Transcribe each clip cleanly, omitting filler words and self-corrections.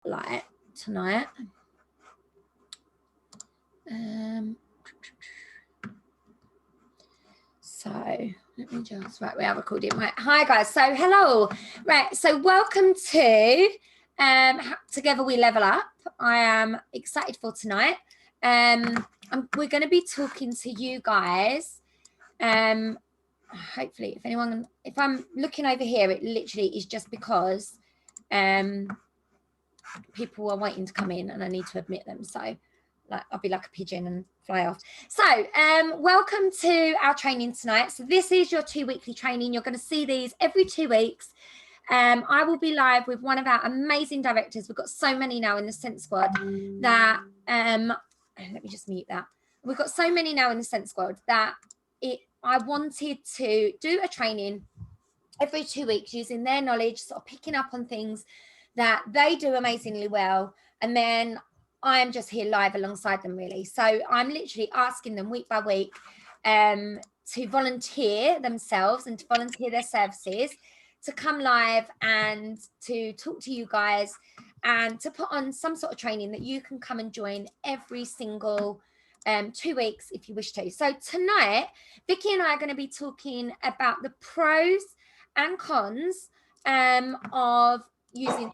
spotlight tonight. So let me just, right, we are recording. Right, hi guys. So hello. Right, so welcome to Together We Level Up. I am excited for tonight. We're going to be talking to you guys. Hopefully, if I'm looking over here, it literally is just because people are waiting to come in and I need to admit them. So I'll be like a pigeon and fly off. So welcome to our training tonight. So this is your 2 weekly training. You're going to see these every 2 weeks. I will be live with one of our amazing directors. We've got so many now in the Scent Squad that let me just mute that. We've got so many now in the Scent Squad that I wanted to do a training every 2 weeks using their knowledge, sort of picking up on things that they do amazingly well, and then I am just here live alongside them, really. So I'm literally asking them week by week to volunteer themselves and to volunteer their services to come live and to talk to you guys and to put on some sort of training that you can come and join every single 2 weeks if you wish to. So tonight, Vicky and I are going to be talking about the pros and cons of using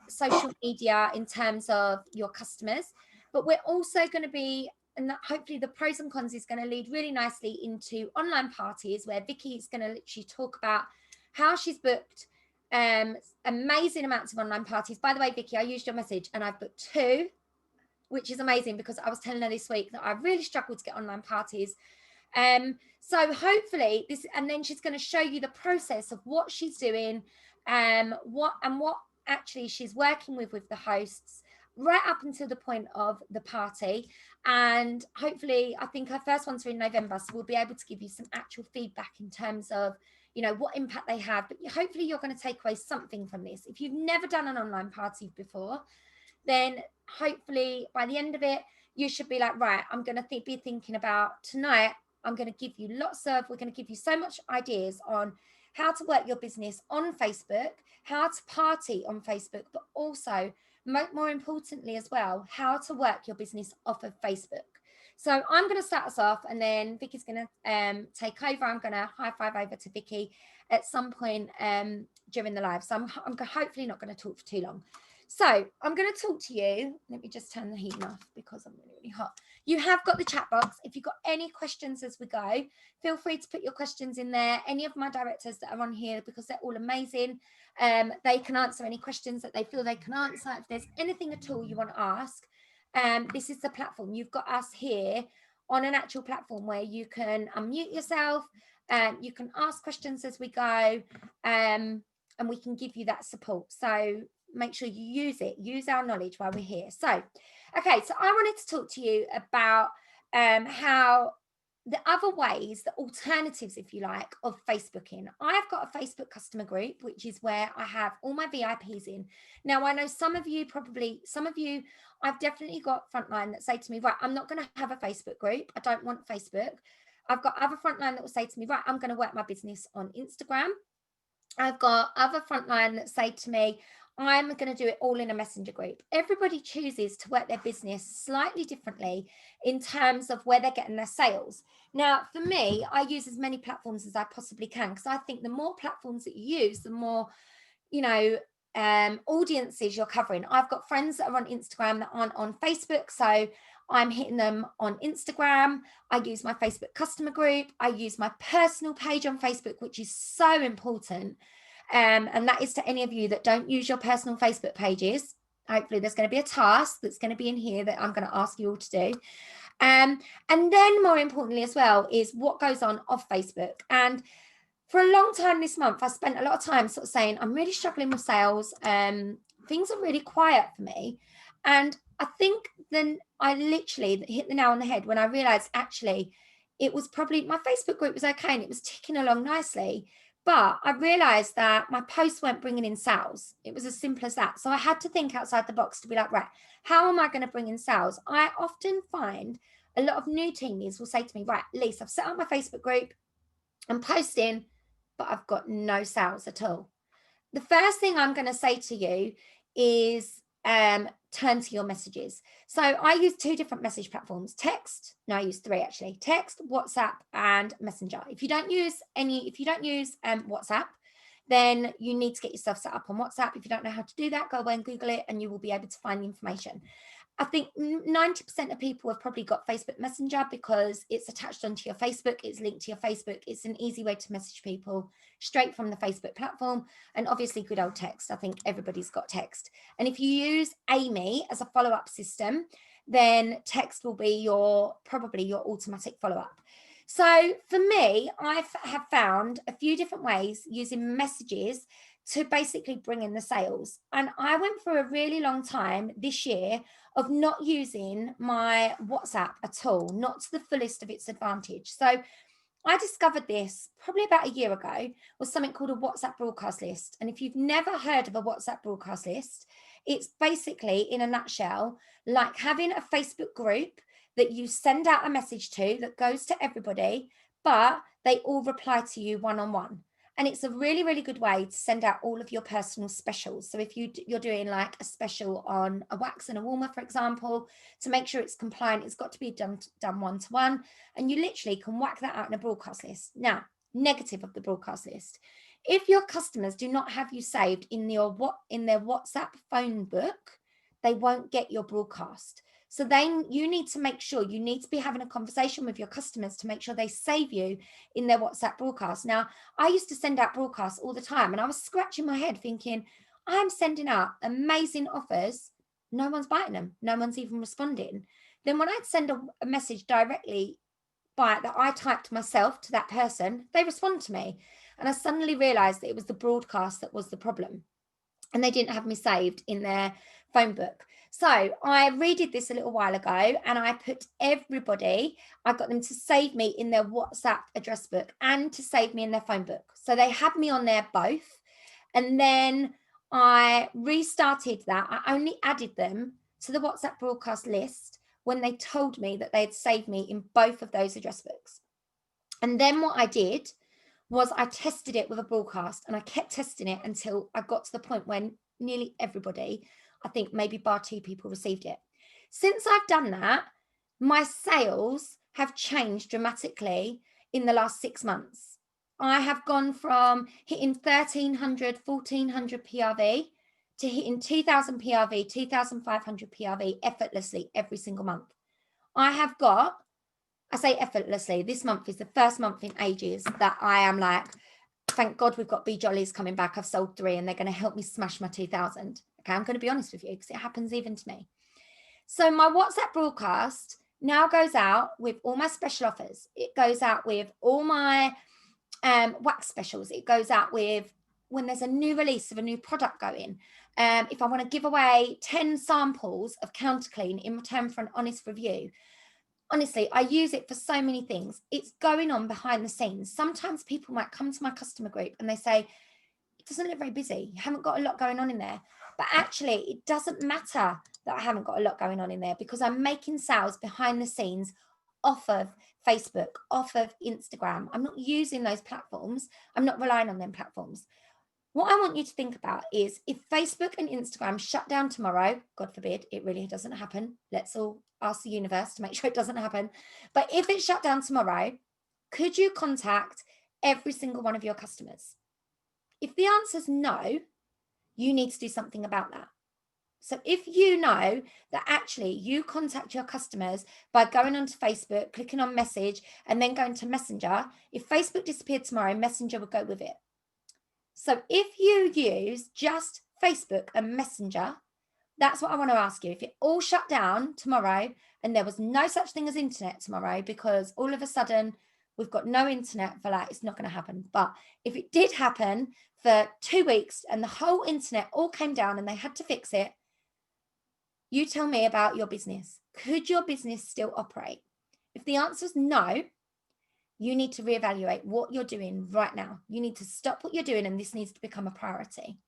social media in terms of your customers, but we're also going to be, and hopefully the pros and cons is going to lead really nicely into online parties, where Vicky is going to literally talk about how she's booked amazing amounts of online parties. By the way, Vicky, I used your message and I've booked 2, which is amazing because I was telling her this week that I really struggled to get online parties. So hopefully this, and then she's going to show you the process of what she's doing, what actually she's working with the hosts right up until the point of the party. And hopefully, I think her first ones are in November, so we'll be able to give you some actual feedback in terms of, you know, what impact they have. But hopefully you're going to take away something from this. If you've never done an online party before, then hopefully by the end of it, you should be like, right, I'm going to be thinking about tonight. I'm going to give you we're going to give you so much ideas on how to work your business on Facebook, how to party on Facebook, but also more importantly as well, how to work your business off of Facebook. So I'm going to start us off and then Vicky's going to take over. I'm going to high five over to Vicky at some point during the live. So I'm hopefully not going to talk for too long. So I'm going to talk to you. Let me just turn the heat off because I'm really, really hot. You have got the chat box. If you've got any questions as we go, feel free to put your questions in there. Any of my directors that are on here, because they're all amazing, they can answer any questions that they feel they can answer. If there's anything at all you want to ask, this is the platform. You've got us here on an actual platform where you can unmute yourself, you can ask questions as we go, and we can give you that support. So make sure you use our knowledge while we're here. So, okay, so I wanted to talk to you about how the other ways, the alternatives, if you like, of Facebooking. I've got a Facebook customer group, which is where I have all my VIPs in. Now, I know some of you, I've definitely got frontline that say to me, right, I'm not going to have a Facebook group. I don't want Facebook. I've got other frontline that will say to me, right, I'm going to work my business on Instagram. I've got other frontline that say to me, I'm going to do it all in a messenger group. Everybody chooses to work their business slightly differently in terms of where they're getting their sales. Now, for me, I use as many platforms as I possibly can, because I think the more platforms that you use, the more, you know, audiences you're covering. I've got friends that are on Instagram that aren't on Facebook, so I'm hitting them on Instagram. I use my Facebook customer group. I use my personal page on Facebook, which is so important. And that is to any of you that don't use your personal Facebook pages. Hopefully there's going to be a task that's going to be in here that I'm going to ask you all to do. And then more importantly as well is what goes on off Facebook. And for a long time this month, I spent a lot of time sort of saying, I'm really struggling with sales. Things are really quiet for me. And I think then I literally hit the nail on the head when I realized actually it was probably my Facebook group was okay and it was ticking along nicely. But I realized that my posts weren't bringing in sales. It was as simple as that. So I had to think outside the box to be like, right, how am I going to bring in sales? I often find a lot of new teenies will say to me, right, Lise, I've set up my Facebook group, I'm posting, but I've got no sales at all. The first thing I'm going to say to you is turn to your messages. So I use 2 different message platforms, text. No, I use 3 actually, text, WhatsApp and Messenger. If you don't use WhatsApp, then you need to get yourself set up on WhatsApp. If you don't know how to do that, go away and Google it and you will be able to find the information. I think 90% of people have probably got Facebook Messenger because it's attached onto your Facebook. It's linked to your Facebook. It's an easy way to message people straight from the Facebook platform. And obviously good old text. I think everybody's got text. And if you use Amy as a follow-up system, then text will be probably your automatic follow-up. So for me, I have found a few different ways using messages to basically bring in the sales. And I went for a really long time this year of not using my WhatsApp at all, not to the fullest of its advantage. So I discovered this probably about a year ago, was something called a WhatsApp broadcast list. And if you've never heard of a WhatsApp broadcast list, it's basically, in a nutshell, like having a Facebook group that you send out a message to that goes to everybody, but they all reply to you one-on-one. And it's a really, really good way to send out all of your personal specials. So if you're doing like a special on a wax and a warmer, for example, to make sure it's compliant, it's got to be done one-to-one. And you literally can whack that out in a broadcast list. Now, negative of the broadcast list. If your customers do not have you saved in their WhatsApp phone book, they won't get your broadcast. So then you need to make sure, you need to be having a conversation with your customers to make sure they save you in their WhatsApp broadcast. Now, I used to send out broadcasts all the time and I was scratching my head thinking, I'm sending out amazing offers. No one's biting them. No one's even responding. Then when I'd send a message directly that I typed myself to that person, they respond to me. And I suddenly realized that it was the broadcast that was the problem. And they didn't have me saved in their phone book. So I redid this a little while ago and I put everybody, I got them to save me in their WhatsApp address book and to save me in their phone book. So they had me on there both. And then I restarted that. I only added them to the WhatsApp broadcast list when they told me that they had saved me in both of those address books. And then what I did was I tested it with a broadcast and I kept testing it until I got to the point when nearly everybody, I think maybe bar 2 people, received it. Since I've done that, my sales have changed dramatically in the last 6 months. I have gone from hitting 1,300, 1,400 PRV to hitting 2,000 PRV, 2,500 PRV effortlessly every single month. I say effortlessly, this month is the first month in ages that I am like, thank God we've got Be Jollies coming back. I've sold 3 and they're going to help me smash my 2,000. Okay, I'm going to be honest with you because it happens even to me. So my WhatsApp broadcast now goes out with all my special offers. It goes out with all my wax specials. It goes out with when there's a new release of a new product going. If I want to give away 10 samples of Counter Clean in return for an honest review. Honestly, I use it for so many things. It's going on behind the scenes. Sometimes people might come to my customer group and they say, it doesn't look very busy. You haven't got a lot going on in there. But actually, it doesn't matter that I haven't got a lot going on in there because I'm making sales behind the scenes off of Facebook, off of Instagram. I'm not using those platforms. I'm not relying on them platforms. What I want you to think about is if Facebook and Instagram shut down tomorrow, God forbid, it really doesn't happen. Let's all ask the universe to make sure it doesn't happen. But if it shut down tomorrow, could you contact every single one of your customers? If the answer is no, you need to do something about that. So if you know that actually you contact your customers by going onto Facebook, clicking on message, and then going to Messenger, if Facebook disappeared tomorrow, Messenger would go with it. So if you use just Facebook and Messenger, that's what I want to ask you. If it all shut down tomorrow and there was no such thing as internet tomorrow, because all of a sudden we've got no internet for that, it's not going to happen. But if it did happen for 2 weeks and the whole internet all came down and they had to fix it, you tell me about your business. Could your business still operate? If the answer is no, you need to reevaluate what you're doing right now. You need to stop what you're doing and this needs to become a priority.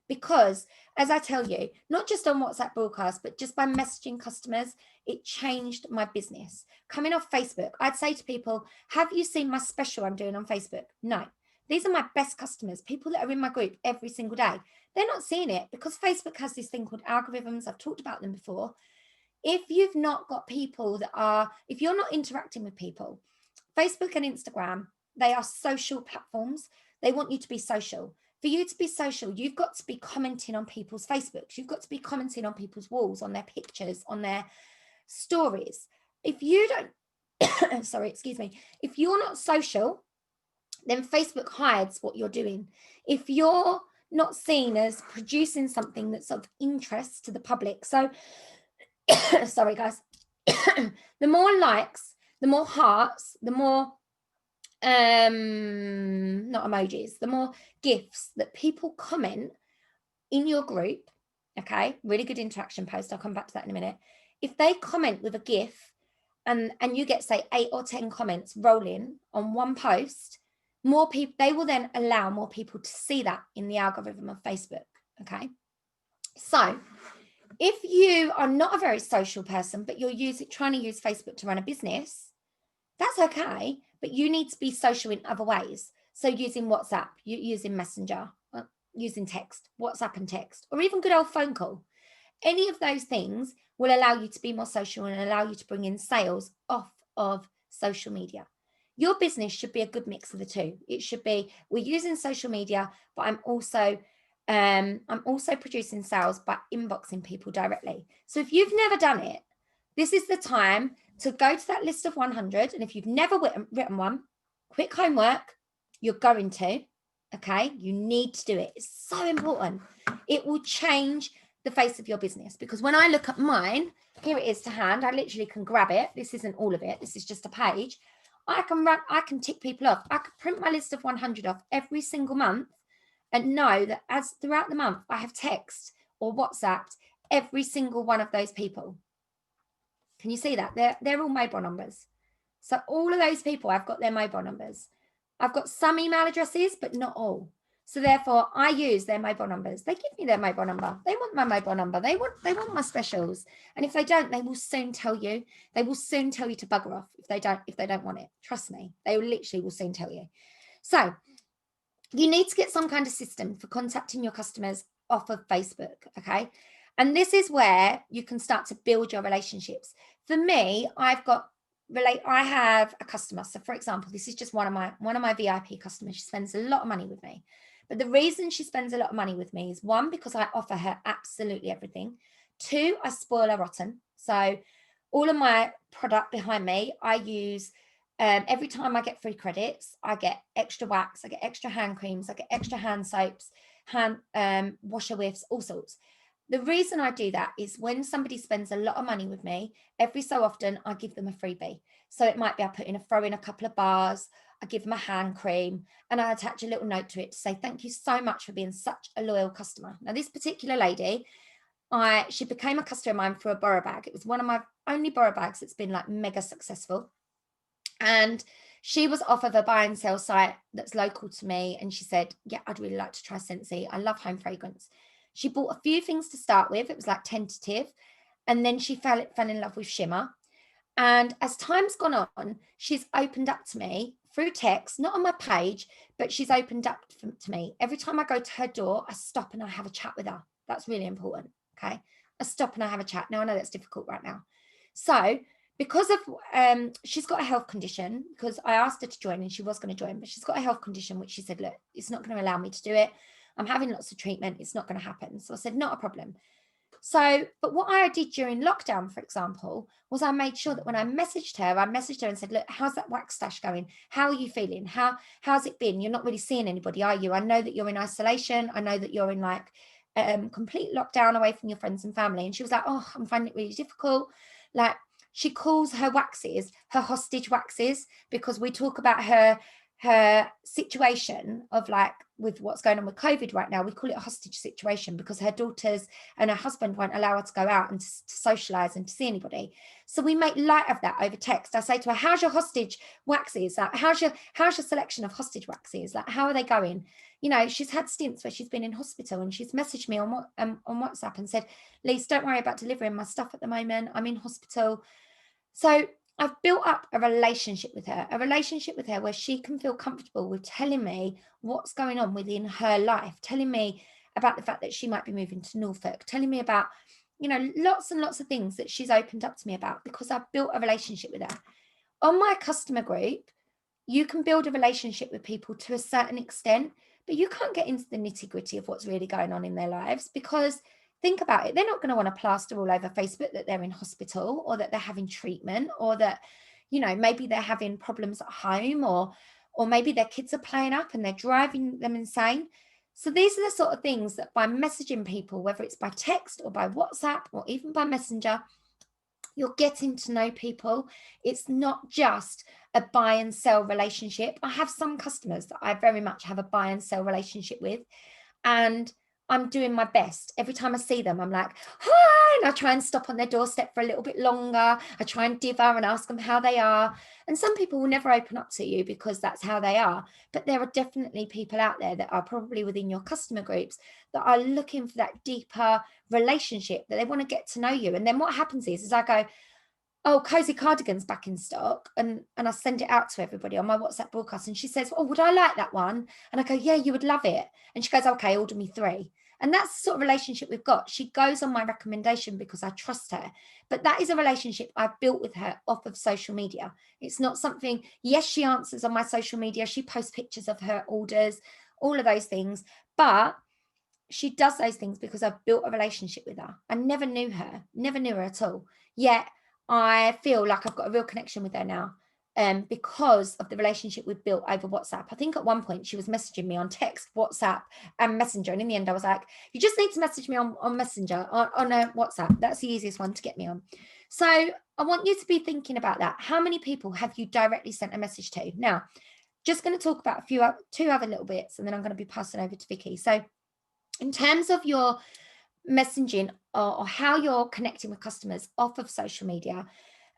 Because as I tell you, not just on WhatsApp broadcast, but just by messaging customers, it changed my business. Coming off Facebook, I'd say to people, have you seen my special I'm doing on Facebook? No. These are my best customers, people that are in my group every single day. They're not seeing it because Facebook has this thing called algorithms. I've talked about them before. If you've not got people if you're not interacting with people, Facebook and Instagram, they are social platforms. They want you to be social. For you to be social, you've got to be commenting on people's Facebooks. You've got to be commenting on people's walls, on their pictures, on their stories. If you don't, sorry, excuse me. If you're not social, then Facebook hides what you're doing. If you're not seen as producing something that's of interest to the public. So, sorry, guys. The more likes, the more hearts, the more not emojis, the more gifts that people comment in your group, okay, really good interaction post, I'll come back to that in a minute. If they comment with a gif and you get, say, 8 or 10 comments rolling on one post, more people, they will then allow more people to see that in the algorithm of Facebook, okay? So if you are not a very social person, but you're trying to use Facebook to run a business, that's okay, but you need to be social in other ways. So using WhatsApp, using Messenger, using text, WhatsApp and text, or even good old phone call. Any of those things will allow you to be more social and allow you to bring in sales off of social media. Your business should be a good mix of the two. It should be, we're using social media, but I'm also producing sales by inboxing people directly. So if you've never done it, this is the time to go to that list of 100. And if you've never written one, quick homework, you're going to, okay? You need to do it. It's so important. It will change the face of your business, because when I look at mine, here it is to hand. I literally can grab it. This isn't all of it. This is just a page. I can tick people off. I could print my list of 100 off every single month and know that as throughout the month, I have text or WhatsApped every single one of those people. Can you see that? They're all mobile numbers. So all of those people, I've got their mobile numbers. I've got some email addresses, but not all. So therefore, I use their mobile numbers. They give me their mobile number. They want my mobile number. They want my specials. And if they don't, they will soon tell you. They will soon tell you to bugger off if they don't want it. Trust me, they literally will soon tell you. So you need to get some kind of system for contacting your customers off of Facebook, okay? And this is where you can start to build your relationships. For me, I have a customer. So for example, this is just one of my VIP customers. She spends a lot of money with me. But the reason she spends a lot of money with me is, one, because I offer her absolutely everything. Two, I spoil her rotten. So all of my product behind me, I use every time I get free credits, I get extra wax, I get extra hand creams, I get extra hand soaps, hand washer whiffs, all sorts. The reason I do that is when somebody spends a lot of money with me, every so often I give them a freebie. So it might be I throw in a couple of bars, I give them a hand cream, and I attach a little note to it to say, thank you so much for being such a loyal customer. Now, this particular lady, she became a customer of mine for a borrow bag. It was one of my only borrow bags that's been like mega successful. And she was off of a buy and sell site that's local to me. And she said, yeah, I'd really like to try Scentsy. I love home fragrance. She bought a few things to start with. It was like tentative. And then she fell in love with Shimmer. And as time's gone on, she's opened up to me through text, not on my page, but she's opened up to me. Every time I go to her door, I stop and I have a chat with her. That's really important, okay? I stop and I have a chat. Now, I know that's difficult right now. So because of, she's got a health condition, because I asked her to join and she was going to join, but she's got a health condition, which she said, look, it's not going to allow me to do it. I'm having lots of treatment. It's not going to happen. So I said, not a problem. So, but what I did during lockdown, for example, was I made sure that when I messaged her and said, look, how's that wax stash going? How are you feeling? How's it been? You're not really seeing anybody, are you? I know that you're in isolation. I know that you're in like complete lockdown away from your friends and family. And she was like, oh, I'm finding it really difficult. Like, she calls her waxes her hostage waxes, because we talk about her situation of like with what's going on with COVID right now. We call it a hostage situation because her daughters and her husband won't allow her to go out and to socialize and to see anybody. So we make light of that over text. I say to her, how's your hostage waxes? Like, how's your selection of hostage waxes? Like, how are they going? You know, she's had stints where she's been in hospital, and she's messaged me on WhatsApp and said, Lise, don't worry about delivering my stuff at the moment. I'm in hospital. So I've built up a relationship with her where she can feel comfortable with telling me what's going on within her life, telling me about the fact that she might be moving to Norfolk, telling me about, lots and lots of things that she's opened up to me about, because I've built a relationship with her. On my customer group, you can build a relationship with people to a certain extent, but you can't get into the nitty-gritty of what's really going on in their lives, because think about it, they're not going to want to plaster all over Facebook that they're in hospital, or that they're having treatment, or that, maybe they're having problems at home, or maybe their kids are playing up and they're driving them insane. So these are the sort of things that by messaging people, whether it's by text or by WhatsApp or even by Messenger, you're getting to know people. It's not just a buy and sell relationship. I have some customers that I very much have a buy and sell relationship with, and I'm doing my best. Every time I see them, I'm like, hi, and I try and stop on their doorstep for a little bit longer. I try and diver and ask them how they are. And some people will never open up to you because that's how they are. But there are definitely people out there that are probably within your customer groups that are looking for that deeper relationship, that they want to get to know you. And then what happens is I go, oh, cozy cardigans back in stock, and I send it out to everybody on my WhatsApp broadcast, and she says, oh, would I like that one? And I go, yeah, you would love it. And she goes, okay, order me 3. And that's the sort of relationship we've got. She goes on my recommendation because I trust her. But that is a relationship I've built with her off of social media. It's not something, yes, she answers on my social media, she posts pictures of her orders, all of those things, but she does those things because I've built a relationship with her. I never knew her at all. Yet I feel like I've got a real connection with her now, because of the relationship we've built over WhatsApp. I think at one point she was messaging me on text, WhatsApp, and Messenger. And in the end, I was like, you just need to message me on Messenger, on WhatsApp. That's the easiest one to get me on. So I want you to be thinking about that. How many people have you directly sent a message to? Now, just going to talk about two other little bits, and then I'm going to be passing over to Vicky. So in terms of your messaging, or how you're connecting with customers off of social media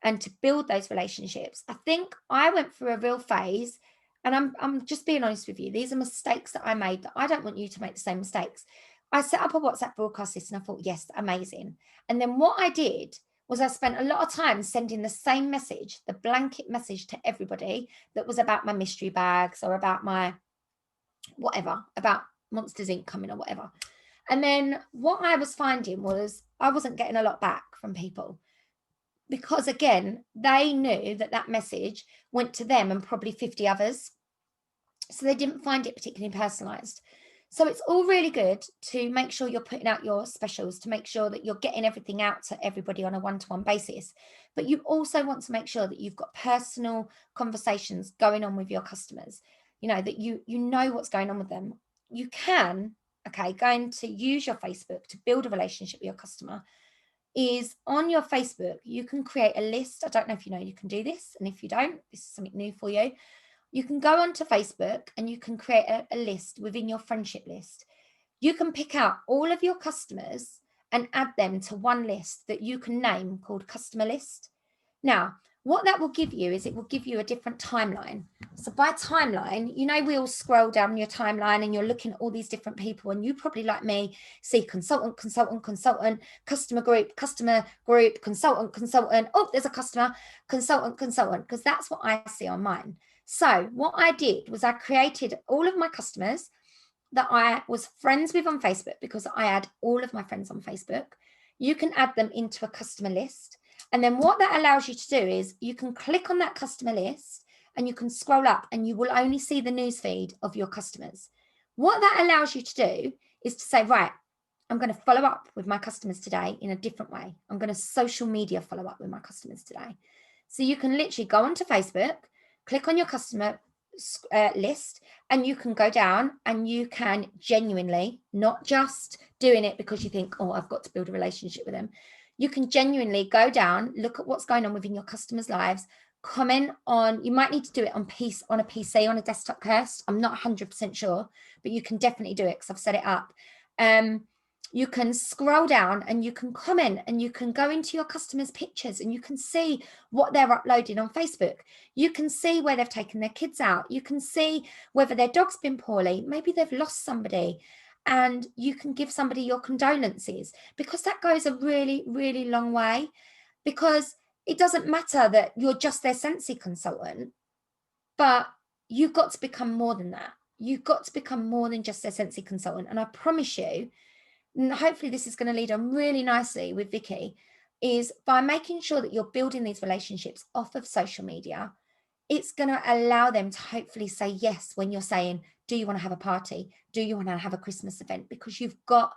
and to build those relationships, I think I went through a real phase, and I'm just being honest with you. These are mistakes that I made that I don't want you to make the same mistakes. I set up a WhatsApp broadcast list and I thought, yes, amazing. And then what I did was I spent a lot of time sending the same message, the blanket message, to everybody that was about my mystery bags, or about my whatever, about Monsters Inc. coming or whatever. And then what I was finding was I wasn't getting a lot back from people, because again, they knew that that message went to them and probably 50 others. So they didn't find it particularly personalized. So it's all really good to make sure you're putting out your specials, to make sure that you're getting everything out to everybody on a one-to-one basis. But you also want to make sure that you've got personal conversations going on with your customers, that you know what's going on with them. You can, going to use your Facebook to build a relationship with your customer is on your Facebook, you can create a list. I don't know if you know you can do this. And if you don't, this is something new for you. You can go onto Facebook and you can create a list within your friendship list. You can pick out all of your customers and add them to one list that you can name called customer list. Now, what that will give you is it will give you a different timeline. So by timeline, we all scroll down your timeline and you're looking at all these different people, and you probably, like me, see consultant, customer group, consultant. Oh, there's a customer, consultant, because that's what I see on mine. So what I did was I created all of my customers that I was friends with on Facebook, because I add all of my friends on Facebook. You can add them into a customer list. And then what that allows you to do is you can click on that customer list and you can scroll up and you will only see the newsfeed of your customers. What that allows you to do is to say, right, I'm going to follow up with my customers today in a different way. I'm going to social media follow up with my customers today. So you can literally go onto Facebook, click on your customer list, and you can go down and you can genuinely, not just doing it because you think, oh, I've got to build a relationship with them. You can genuinely go down, look at what's going on within your customers' lives, comment on, you might need to do it on a PC, on a desktop first. I'm not 100% sure, but you can definitely do it because I've set it up. You can scroll down and you can comment, and you can go into your customers' pictures and you can see what they're uploading on Facebook. You can see where they've taken their kids out. You can see whether their dog's been poorly. Maybe they've lost somebody, and you can give somebody your condolences, because that goes a really, really long way. Because it doesn't matter that you're just their Scentsy consultant, but you've got to become more than that. You've got to become more than just their Scentsy consultant. And I promise you, and hopefully this is going to lead on really nicely with Vicky, is by making sure that you're building these relationships off of social media, it's going to allow them to hopefully say yes when you're saying, do you want to have a party? Do you want to have a Christmas event? Because you've got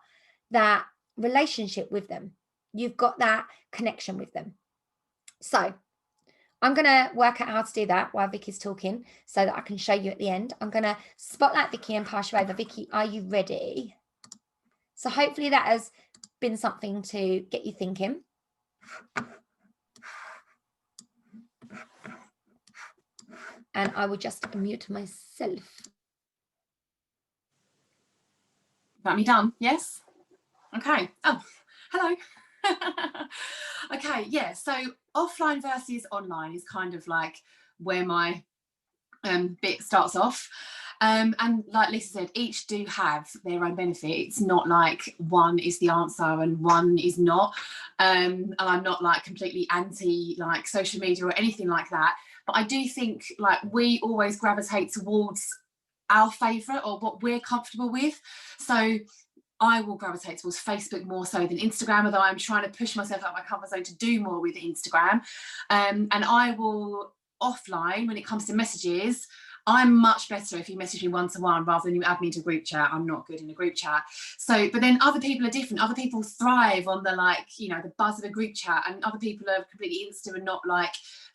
that relationship with them. You've got that connection with them. So I'm going to work out how to do that while Vicky's talking so that I can show you at the end. I'm going to spotlight Vicky and pass you over. Vicky, are you ready? So hopefully that has been something to get you thinking. And I will just mute myself. Got me done? Yes? Okay. Oh, hello. Okay, yeah, so offline versus online is kind of like where my bit starts off. And like Lisa said, each do have their own benefit. It's not like one is the answer and one is not. And I'm not like completely anti like social media or anything like that. But I do think like we always gravitate towards our favourite or what we're comfortable with. So I will gravitate towards Facebook more so than Instagram, although I'm trying to push myself out of my comfort zone to do more with Instagram. And I will offline, when it comes to messages, I'm much better if you message me one-to-one rather than you add me to group chat. I'm not good in a group chat. So, but then other people are different. Other people thrive on the like, you know, the buzz of a group chat, and other people are completely Insta and not like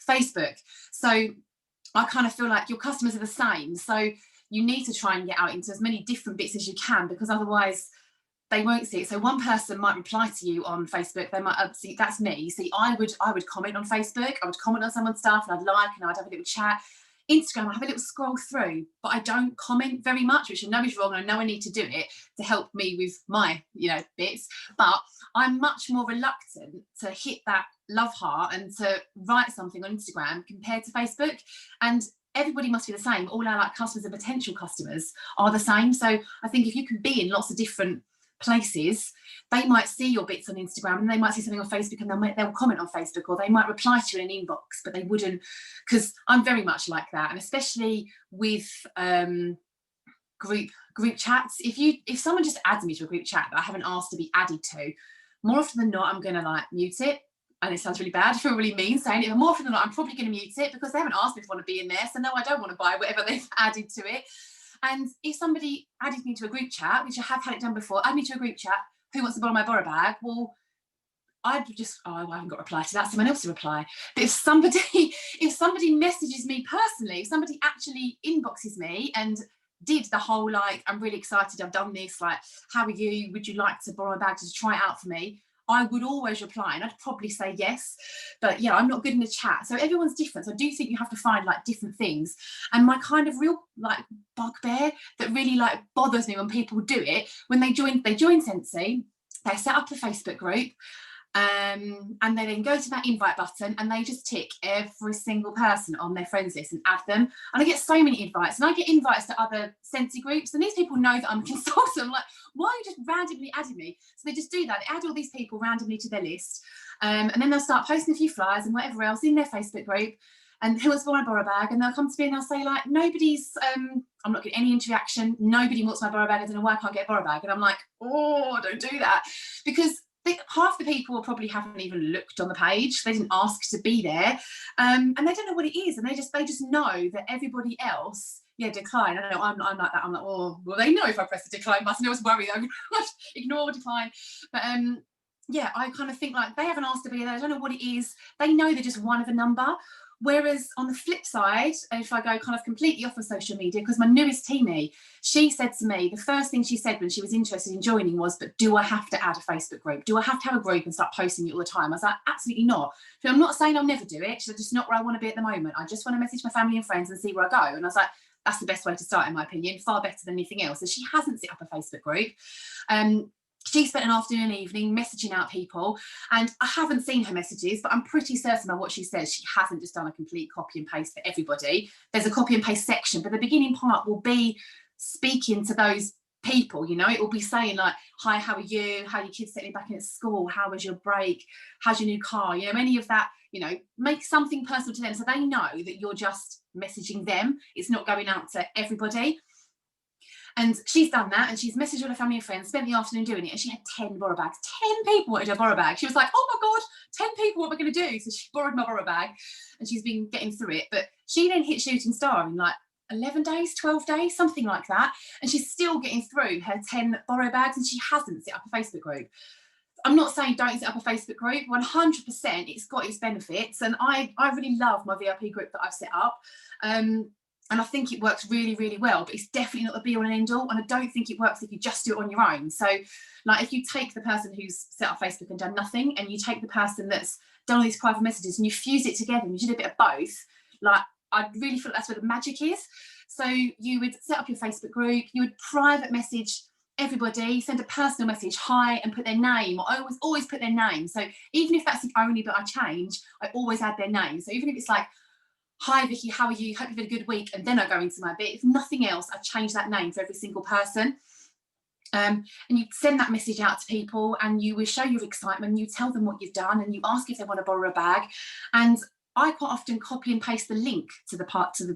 Facebook. So I kind of feel like your customers are the same. So you need to try and get out into as many different bits as you can, because otherwise they won't see it. So one person might reply to you on Facebook. They might see, that's me. See, I would comment on Facebook. I would comment on someone's stuff and I'd like, and I'd have a little chat. Instagram, I have a little scroll through, but I don't comment very much, which I know is wrong. And I know I need to do it to help me with my, you know, bits. But I'm much more reluctant to hit that love heart and to write something on Instagram compared to Facebook. And everybody must be the same. All our like customers and potential customers are the same. So I think if you can be in lots of different places, they might see your bits on Instagram and they might see something on Facebook and they'll comment on Facebook, or they might reply to you in an inbox, but they wouldn't, because I'm very much like that. And especially with group chats, if someone just adds me to a group chat that I haven't asked to be added to, more often than not I'm gonna like mute it. And it sounds really bad, I feel really mean saying it, but more often than not I'm probably gonna mute it because they haven't asked me if I want to be in there. So no, I don't want to buy whatever they've added to it. And if somebody added me to a group chat, which I have had it done before, add me to a group chat, who wants to borrow my borrow bag? Well, I'd just, I haven't got a reply to that, someone else to reply. But if somebody messages me personally, if somebody actually inboxes me and did the whole like, I'm really excited, I've done this, like, how are you? Would you like to borrow a bag to try it out for me? I would always reply, and I'd probably say yes. But yeah, I'm not good in the chat. So everyone's different. So I do think you have to find like different things. And my kind of real like bugbear that really like bothers me when people do it, when they join Scentsy, they set up a Facebook group, and they then go to that invite button and they just tick every single person on their friends list and add them. And I get so many invites, and I get invites to other Scentsy groups, and these people know that I'm a consultant. I'm like, why are you just randomly adding me? So they just do that. They add all these people randomly to their list, and then they'll start posting a few flyers and whatever else in their Facebook group. And who wants to buy my borrow bag? And they'll come to me and they'll say like, nobody's, I'm not getting any interaction. Nobody wants my borrow bag. I don't know why I can't get a borrow bag. And I'm like, oh, don't do that, because half the people probably haven't even looked on the page. They didn't ask to be there, and they don't know what it is, and they just know that everybody else, yeah, decline. I don't know. I'm like that. I'm like, oh, well, they know if I press the decline button. I was worried I would ignore decline, but yeah, I kind of think like they haven't asked to be there. I don't know what it is. They know they're just one of a number. Whereas on the flip side, if I go kind of completely off of social media, because my newest teamie, she said to me, the first thing she said when she was interested in joining was, but do I have to add a Facebook group? Do I have to have a group and start posting it all the time? I was like, absolutely not. So I'm not saying I'll never do it. She's just not where I want to be at the moment. I just want to message my family and friends and see where I go. And I was like, that's the best way to start, in my opinion, far better than anything else. So she hasn't set up a Facebook group. She spent an afternoon and evening messaging out people, and I haven't seen her messages, but I'm pretty certain by what she says, she hasn't just done a complete copy and paste for everybody. There's a copy and paste section, but the beginning part will be speaking to those people, you know. It will be saying like, hi, how are you, how are your kids settling back in at school, how was your break, how's your new car, you know, any of that, you know, make something personal to them so they know that you're just messaging them. It's not going out to everybody. And she's done that, and she's messaged all her family and friends, spent the afternoon doing it, and she had 10 borrow bags. 10 people wanted her borrow bag. She was like, oh my God, 10 people, what am I going to do? So she borrowed my borrow bag, and she's been getting through it. But she then hit shooting star in like 11 days, 12 days, something like that. And she's still getting through her 10 borrow bags, and she hasn't set up a Facebook group. I'm not saying don't set up a Facebook group. 100%, it's got its benefits. And I really love my VIP group that I've set up. And I think it works really, really well, but it's definitely not the be all and end all. And I don't think it works if you just do it on your own. So like if you take the person who's set up Facebook and done nothing, and you take the person that's done all these private messages and you fuse it together and you did a bit of both, like I really feel that's where the magic is. So you would set up your Facebook group, you would private message everybody, send a personal message, hi, and put their name. I always put their name. So even if that's the only bit I change, I always add their name. So even if it's like, hi Vicky, how are you? Hope you've had a good week. And then I go into my bit. If nothing else, I change that name for every single person. And you send that message out to people, and you will show your excitement. You tell them what you've done, and you ask if they want to borrow a bag. And I quite often copy and paste the link to the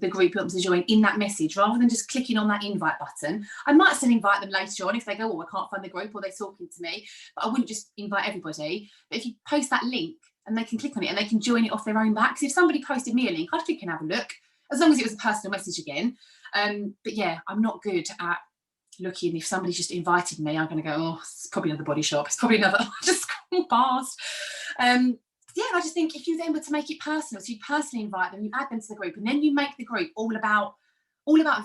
group you want to join in that message, rather than just clicking on that invite button. I might still invite them later on if they go, oh, I can't find the group, or they're talking to me, but I wouldn't just invite everybody. But if you post that link, and they can click on it and they can join it off their own back. So if somebody posted me a link, I'd click and have a look, as long as it was a personal message again. But yeah, I'm not good at looking. If somebody's just invited me, I'm going to go, oh, it's probably another Body Shop. It's probably another, just scroll past. Yeah, I just think if you then were to make it personal, so you personally invite them, you add them to the group, and then you make the group all about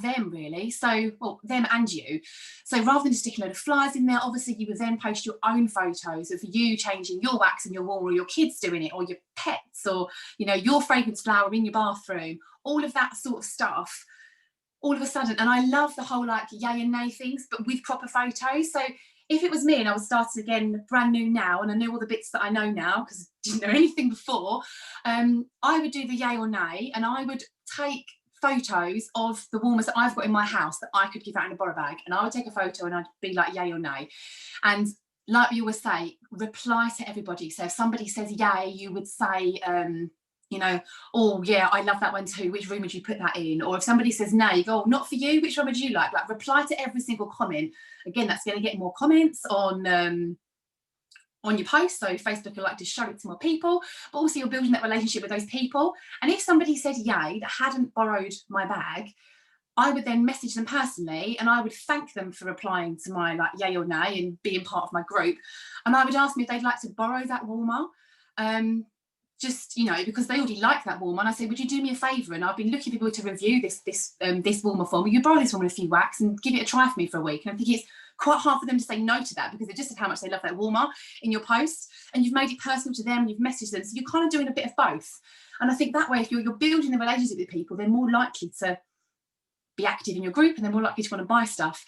them, really. So, well, them and you. So rather than just sticking a load of flyers in there, obviously you would then post your own photos of you changing your wax in your wall, or your kids doing it, or your pets, or, you know, your fragrance flower in your bathroom, all of that sort of stuff, all of a sudden. And I love the whole like yay and nay things, but with proper photos. So if it was me and I was starting again brand new now, and I knew all the bits that I know now because I didn't know anything before, I would do the yay or nay, and I would take photos of the warmers that I've got in my house that I could give out in a borrow bag, and I would take a photo and I'd be like yay or nay. And like you always say, reply to everybody. So if somebody says yay, you would say you know, oh yeah, I love that one too, which room would you put that in? Or if somebody says nay, you go, oh, not for you, which one would you like reply to every single comment. Again, that's going to get more comments on your post, so Facebook will like to show it to more people, but also you're building that relationship with those people. And if somebody said yay that hadn't borrowed my bag, I would then message them personally, and I would thank them for replying to my like yay or nay and being part of my group, and I would ask them if they'd like to borrow that warmer, just, you know, because they already like that warmer. And I say, would you do me a favour, and I've been looking for people to review this warmer for me, you borrow this one with a few wax and give it a try for me for a week. And I think it's quite hard for them to say no to that, because they just said how much they love that warmer in your post, and you've made it personal to them, and you've messaged them, so you're kind of doing a bit of both. And I think that way, if you're building the relationship with people, they're more likely to be active in your group, and they're more likely to want to buy stuff.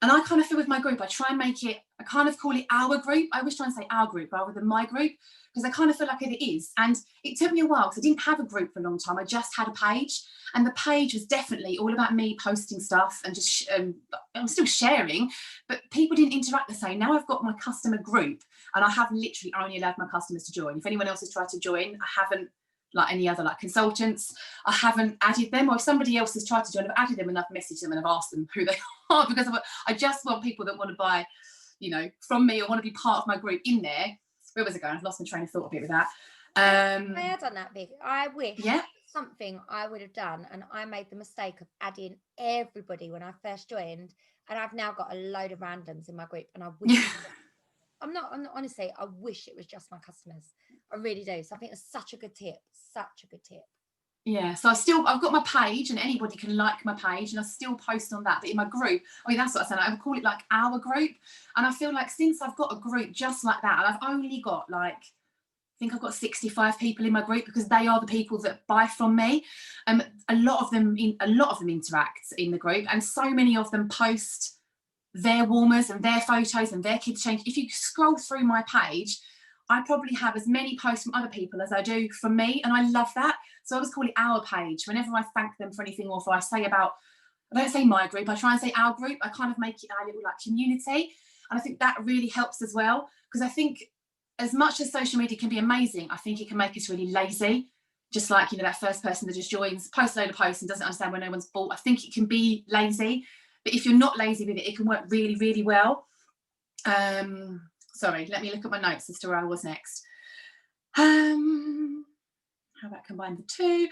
And I kind of feel with my group, I try and make it, I kind of call it our group. I always try and say our group rather than my group, because I kind of feel like it is. And it took me a while, because I didn't have a group for a long time. I just had a page, and the page was definitely all about me posting stuff and just, I'm still sharing, but people didn't interact the same. Now I've got my customer group, and I have literally only allowed my customers to join. If anyone else has tried to join, I haven't, like any other like consultants, I haven't added them. Or if somebody else has tried to join, I've added them and I've messaged them and I've asked them who they are, because I just want people that want to buy, you know, from me, or want to be part of my group in there. Where was I going? I've lost my train of thought a bit with that. I had done that, Vic. I wish something I would have done, and I made the mistake of adding everybody when I first joined, and I've now got a load of randoms in my group, and I wish I'm not honestly, I wish it was just my customers. I really do. So I think it's such a good tip. Yeah, so I've got my page, and anybody can like my page, and I still post on that. But in my group, I mean, that's what I said, I would call it like our group. And I feel like since I've got a group just like that, and I've only got like, I think I've got 65 people in my group, because they are the people that buy from me. A lot of them interact in the group, and so many of them post their warmers and their photos and their kids change. If you scroll through my page, I probably have as many posts from other people as I do from me, and I love that. So I always call it our page. Whenever I thank them for anything, or if I say about I don't say my group, I try and say our group. I kind of make it our little like community. And I think that really helps as well, because I think as much as social media can be amazing, I think it can make us really lazy. Just like, you know, that first person that just joins, posts a load of posts and doesn't understand where no one's bought. I think it can be lazy, but if you're not lazy with it, it can work really, really well. Sorry, let me look at my notes as to where I was next. How about combine the two?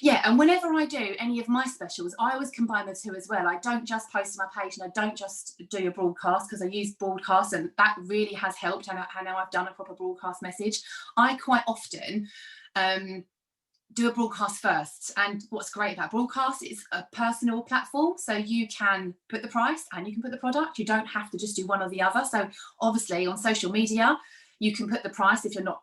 Yeah, and whenever I do any of my specials, I always combine the two as well. I don't just post on my page and I don't just do a broadcast, because I use broadcast and that really has helped. And I know I've done a proper broadcast message. I quite often do a broadcast first. And what's great about broadcast is a personal platform. So you can put the price and you can put the product. You don't have to just do one or the other. So obviously on social media, you can put the price if you're not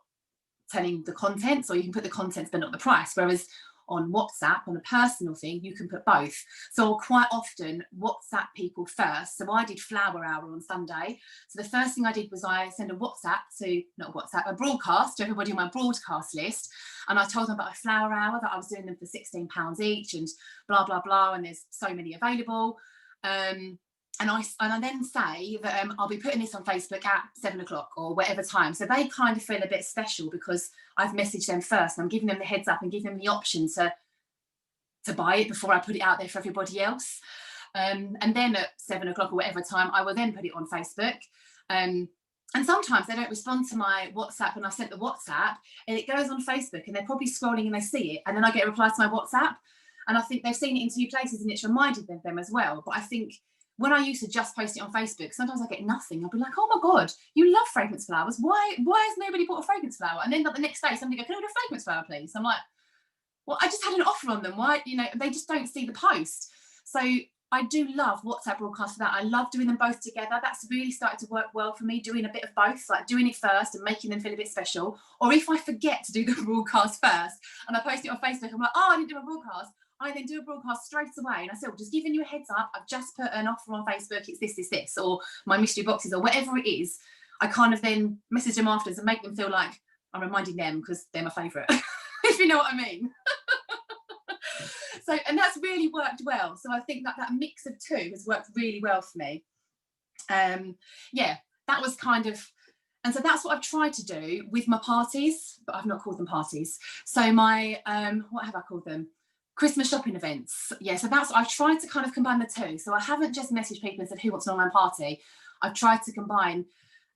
telling the contents, or you can put the contents but not the price. Whereas on WhatsApp, on a personal thing, you can put both. So I'll quite often WhatsApp people first. So I did Flower Hour on Sunday. So the first thing I did was I sent a broadcast to everybody on my broadcast list. And I told them about a Flower Hour, that I was doing them for £16 each and blah, blah, blah. And there's so many available. And I then say that I'll be putting this on Facebook at 7 o'clock or whatever time. So they kind of feel a bit special because I've messaged them first and I'm giving them the heads up and giving them the option to buy it before I put it out there for everybody else. And then at 7 o'clock or whatever time, I will then put it on Facebook. And sometimes they don't respond to my WhatsApp, and I sent the WhatsApp and it goes on Facebook and they're probably scrolling and they see it. And then I get a reply to my WhatsApp. And I think they've seen it in 2 places and it's reminded them as well. But I think when I used to just post it on Facebook, sometimes I get nothing. I'll be like, oh my God, you love fragrance flowers. Why has nobody bought a fragrance flower? And then like, the next day, somebody goes, can I order a fragrance flower, please? I'm like, well, I just had an offer on them. Why, you know, they just don't see the post. So I do love WhatsApp broadcasts for that. I love doing them both together. That's really started to work well for me, doing a bit of both, like doing it first and making them feel a bit special. Or if I forget to do the broadcast first and I post it on Facebook, I'm like, oh, I didn't do a broadcast. I then do a broadcast straight away. And I said, well, just giving you a heads up, I've just put an offer on Facebook. It's this, or my mystery boxes or whatever it is. I kind of then message them afterwards and make them feel like I'm reminding them because they're my favourite, if you know what I mean. So, and that's really worked well. So I think that mix of two has worked really well for me. Yeah, that was kind of, and so that's what I've tried to do with my parties, but I've not called them parties. So my, what have I called them? Christmas shopping events. Yeah, so I've tried to kind of combine the two. So I haven't just messaged people and said, who wants an online party? I've tried to combine,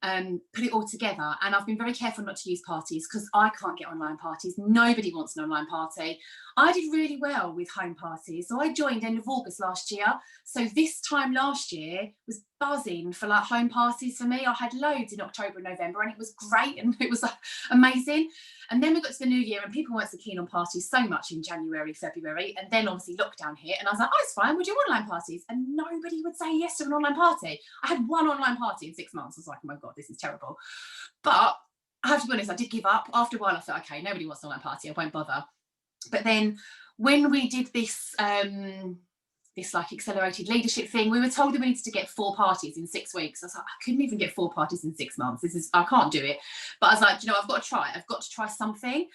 put it all together. And I've been very careful not to use parties because I can't get online parties. Nobody wants an online party. I did really well with home parties. So I joined end of August last year. So this time last year was buzzing for like home parties for me. I had loads in October and November and it was great and it was amazing. And then we got to the new year and people weren't so keen on parties so much in January, February. And then obviously lockdown hit and I was like, oh, it's fine, we'll do online parties. And nobody would say yes to an online party. I had one online party in 6 months. I was like, oh my God, this is terrible. But I have to be honest, I did give up. After a while, I thought, okay, nobody wants an online party. I won't bother. But then when we did this, this like accelerated leadership thing, we were told that we needed to get 4 parties in 6 weeks. I was like, I couldn't even get 4 parties in 6 months. I can't do it. But I was like, you know, I've got to try something.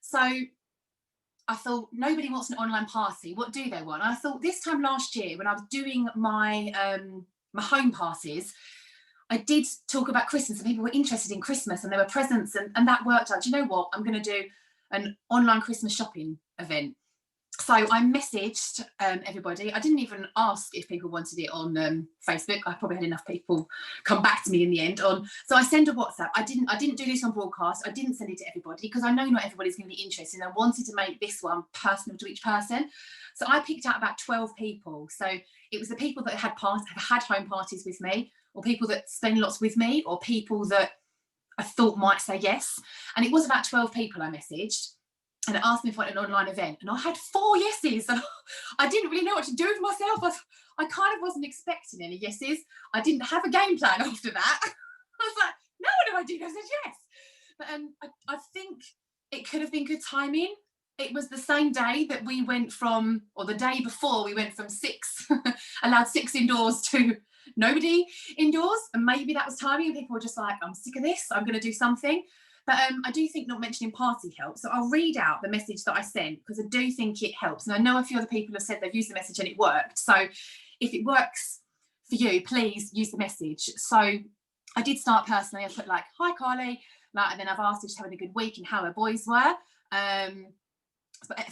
So I thought, nobody wants an online party. What do they want? And I thought this time last year when I was doing my my home parties, I did talk about Christmas and people were interested in Christmas and there were presents and that worked out. Do you know what? I'm going to do an online Christmas shopping event. So I messaged everybody. I didn't even ask if people wanted it on Facebook. I probably had enough people come back to me in the end on. So I sent a WhatsApp. I didn't do this on broadcast. I didn't send it to everybody because I know not everybody's going to be interested. And I wanted to make this one personal to each person. So I picked out about 12 people. So it was the people that have had home parties with me, or people that spend lots with me, or people that I thought might say yes. And it was about 12 people I messaged. And it asked me if I wanted an online event. And I had 4 yeses. And I didn't really know what to do with myself. I kind of wasn't expecting any yeses. I didn't have a game plan after that. I was like, no, what do I do? I said yes. But I think it could have been good timing. It was the same day that we went from, or the day before, we went from 6, allowed 6 indoors to nobody indoors. And maybe that was timing. And people were just like, I'm sick of this. I'm going to do something. But I do think not mentioning party helps. So I'll read out the message that I sent because I do think it helps. And I know a few other people have said they've used the message and it worked. So if it works for you, please use the message. So I did start personally. I put like, hi, Carly. And then I've asked if she's having a good week and how her boys were.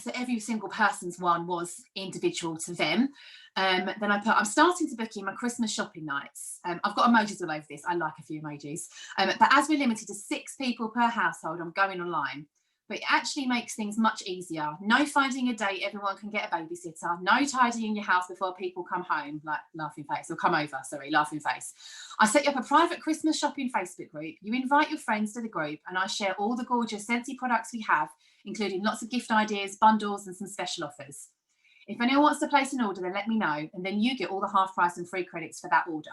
So every single person's one was individual to them. Then I put, I'm starting to book in my Christmas shopping nights. I've got emojis all over this. I like a few emojis. But as we're limited to 6 people per household, I'm going online. But it actually makes things much easier. No finding a date, everyone can get a babysitter. No tidying your house before people come home, like laughing face, or come over, sorry, laughing face. I set you up a private Christmas shopping Facebook group. You invite your friends to the group and I share all the gorgeous Scentsy products we have, including lots of gift ideas, bundles and some special offers. If anyone wants to place an order, then let me know and then you get all the half price and free credits for that order.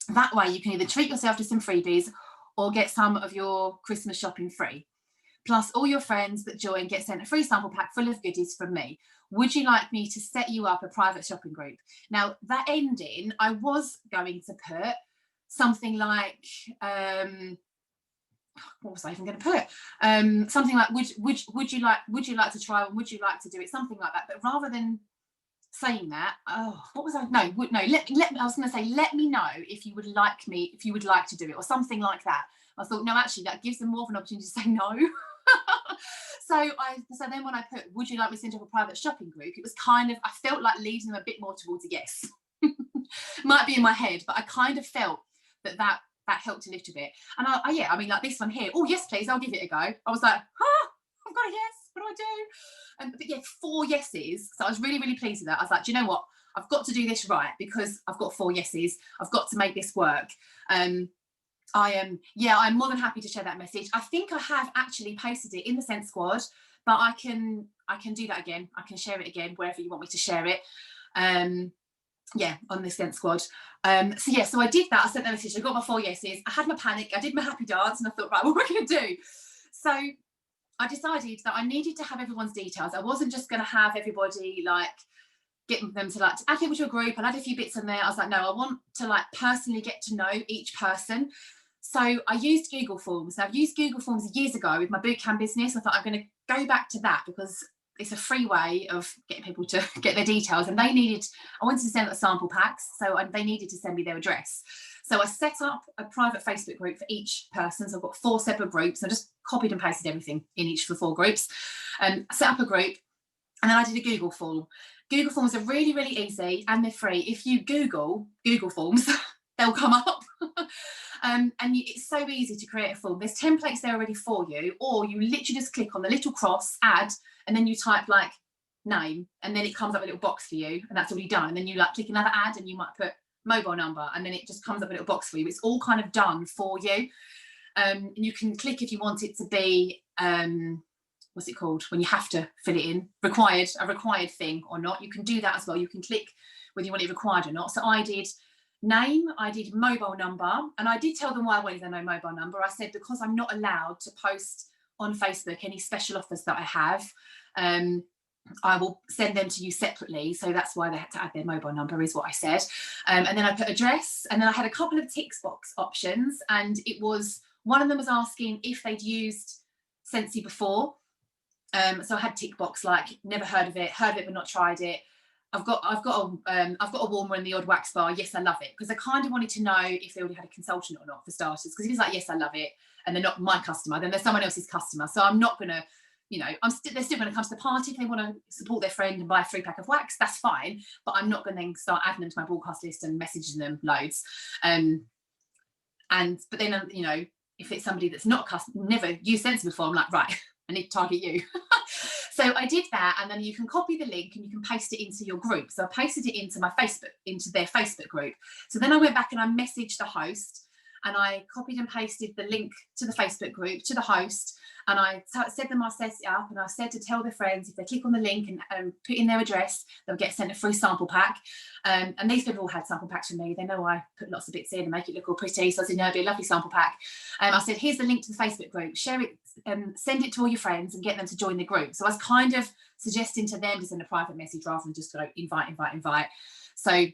That way you can either treat yourself to some freebies or get some of your Christmas shopping free. Plus all your friends that join get sent a free sample pack full of goodies from me. Would you like me to set you up a private shopping group? Now that ending, I was going to put something like, what was I even going to put? Something like, would you like to try and would you like to do it? Something like that. But rather than saying that, what was I? No, I was going to say, let me know if you would like to do it or something like that. I thought, no, actually, that gives them more of an opportunity to say no. So then when I put, would you like me to send you a private shopping group? It was kind of, I felt like leading them a bit more towards a yes. Might be in my head, but I kind of felt that helped a little bit. And I mean, like this one here, oh, yes, please, I'll give it a go. I was like, I've got a yes, what do I do? But yeah, 4 yeses. So I was really, really pleased with that. I was like, do you know what? I've got to do this right because I've got 4 yeses. I've got to make this work. I'm more than happy to share that message. I think I have actually pasted it in the Scent Squad, but I can do that again. I can share it again wherever you want me to share it. On the Scent Squad. So I did that. I sent that message. I got my 4 yeses. I had my panic. I did my happy dance, and I thought, right, what am I going to do? So I decided that I needed to have everyone's details. I wasn't just going to have everybody like getting them to like add people to a group and add a few bits in there. I was like, no, I want to like personally get to know each person. So I used Google Forms. Now, I've used Google Forms years ago with my bootcamp business. I thought I'm going to go back to that because it's a free way of getting people to get their details. And I wanted to send out sample packs. So they needed to send me their address. So I set up a private Facebook group for each person. So I've got 4 separate groups. I just copied and pasted everything in each of the 4 groups and set up a group. And then I did a Google form. Google Forms are really, really easy and they're free. If you Google Forms, they'll come up. It's so easy to create a form. There's templates there already for you, or you literally just click on the little cross, add, and then you type like name, and then it comes up a little box for you, and that's already done. And then you like click another add, and you might put mobile number, and then it just comes up a little box for you. It's all kind of done for you. And you can click if you want it to be, what's it called? When you have to fill it in, a required thing or not. You can do that as well. You can click whether you want it required or not. So I did name, I did mobile number, and I did tell them why I wanted to know mobile number. I said, because I'm not allowed to post on Facebook any special offers that I have, I will send them to you separately. So that's why they had to add their mobile number, is what I said. And then I put address, and then I had a couple of tick box options, and it was, one of them was asking if they'd used Scentsy before. So I had tick box like never heard of it but not tried it. I've got a warmer and the odd wax bar. Yes, I love it, because I kind of wanted to know if they already had a consultant or not, for starters. Because if it's like yes, I love it, and they're not my customer, then they're someone else's customer. So I'm not gonna, they're still going to come to the party if they want to support their friend and buy a free pack of wax. That's fine, but I'm not going to then start adding them to my broadcast list and messaging them loads. But then if it's somebody that's not never used Scentsy before, I'm like, right, I need to target you. So I did that, and then you can copy the link and you can paste it into your group. So I pasted it into their Facebook group. So then I went back and I messaged the host, and I copied and pasted the link to the Facebook group to the host, and I said them I'll set it up, and I said to tell their friends if they click on the link and put in their address, they'll get sent a free sample pack. And these people all had sample packs from me. They know I put lots of bits in and make it look all pretty. So I said, no, it'll be a lovely sample pack. I said, here's the link to the Facebook group. Share it, send it to all your friends and get them to join the group. So I was kind of suggesting to them to send a private message rather than just go invite. So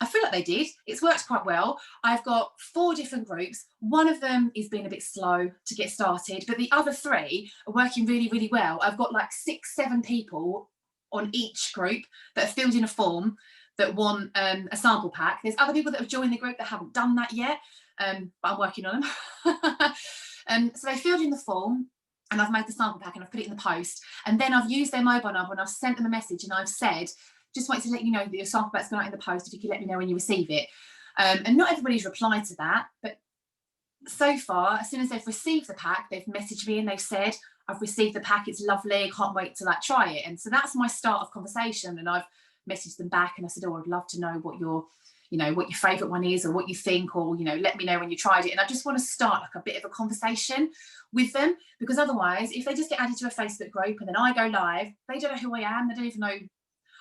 I feel like they did. It's worked quite well. I've got 4 different groups. One of them is being a bit slow to get started, but the other 3 are working really, really well. I've got like 6, 7 people on each group that have filled in a form that want a sample pack. There's other people that have joined the group that haven't done that yet, but I'm working on them. So they filled in the form, and I've made the sample pack and I've put it in the post. And then I've used their mobile number and I've sent them a message and I've said, just wanted to let you know that your sample pack's going out in the post, if you could let me know when you receive it. And not everybody's replied to that, but so far, as soon as they've received the pack, they've messaged me and they've said, I've received the pack, it's lovely, I can't wait to like try it. And so that's my start of conversation. And I've messaged them back and I said, oh, I'd love to know what your favourite one is, or what you think, or, you know, let me know when you tried it. And I just want to start like a bit of a conversation with them, because otherwise, if they just get added to a Facebook group and then I go live, they don't know who I am, they don't even know,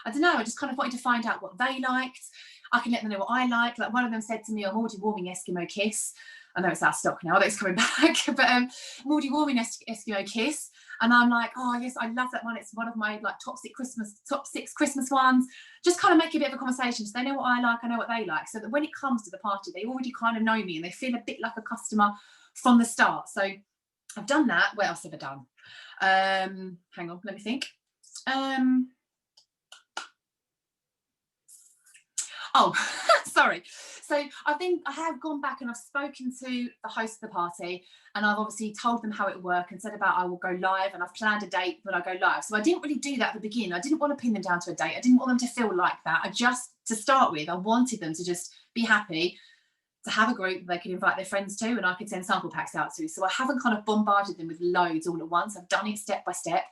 I don't know, I just kind of wanted to find out what they liked. I can let them know what I like. Like one of them said to me, I'm already warming Eskimo Kiss. I know it's out of stock now, that it's coming back, but I'm already warming Eskimo Kiss. And I'm like, oh yes, I love that one. It's one of my like top 6 Christmas ones. Just kind of make a bit of a conversation so they know what I like, I know what they like. So that when it comes to the party, they already kind of know me and they feel a bit like a customer from the start. So I've done that. What else have I done? Hang on, let me think. Oh, sorry. So I have gone back and I've spoken to the host of the party, and I've obviously told them how it worked and said about I will go live, and I've planned a date when I go live. So I didn't really do that at the beginning. I didn't want to pin them down to a date. I didn't want them to feel like that. To start with, I wanted them to just be happy to have a group they could invite their friends to, and I could send sample packs out to. So I haven't kind of bombarded them with loads all at once. I've done it step by step.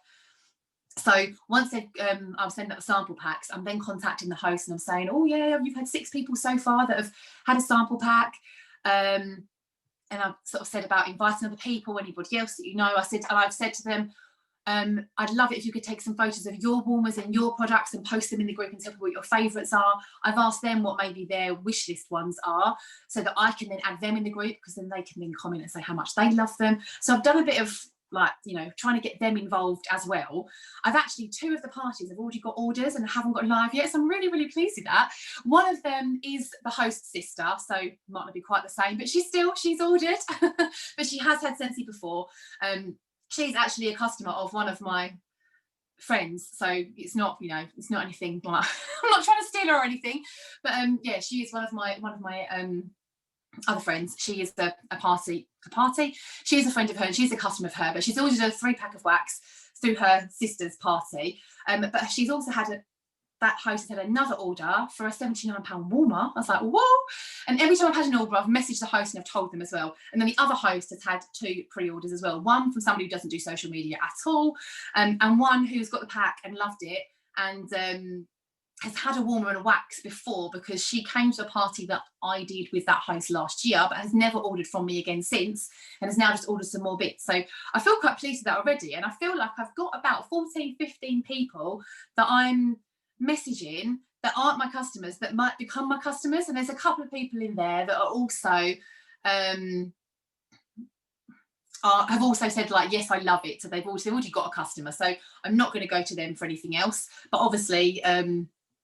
So once I've sent out the sample packs, I'm then contacting the host and I'm saying, oh yeah, you've had 6 people so far that have had a sample pack. And I've sort of said about inviting other people, anybody else that you know. I've said to them, I'd love it if you could take some photos of your warmers and your products and post them in the group and tell people what your favourites are. I've asked them what maybe their wish list ones are, so that I can then add them in the group, because then they can then comment and say how much they love them. So I've done a bit of like, you know, trying to get them involved as well. I've actually 2 of the parties have already got orders and haven't got live yet, so I'm really, really pleased with that. One of them is the host's sister, so might not be quite the same, but she's ordered. But she has had Scentsy before. She's actually a customer of one of my friends, so it's not, you know, it's not anything like I'm not trying to steal her or anything, but yeah, she is one of my other friends. She is a party. She is a friend of her and she's a customer of her, but she's ordered a 3-pack of wax through her sister's party. But she's also had that host has had another order for a £79 warmer. I was like, whoa. And every time I've had an order, I've messaged the host and I've told them as well. And then the other host has had 2 pre-orders as well. One from somebody who doesn't do social media at all, and one who's got the pack and loved it, and has had a warmer and a wax before, because she came to a party that I did with that host last year, but has never ordered from me again since, and has now just ordered some more bits. So I feel quite pleased with that already. And I feel like I've got about 14, 15 people that I'm messaging that aren't my customers that might become my customers. And there's a couple of people in there that are also have also said like, yes, I love it. So they've already got a customer. So I'm not going to go to them for anything else. But obviously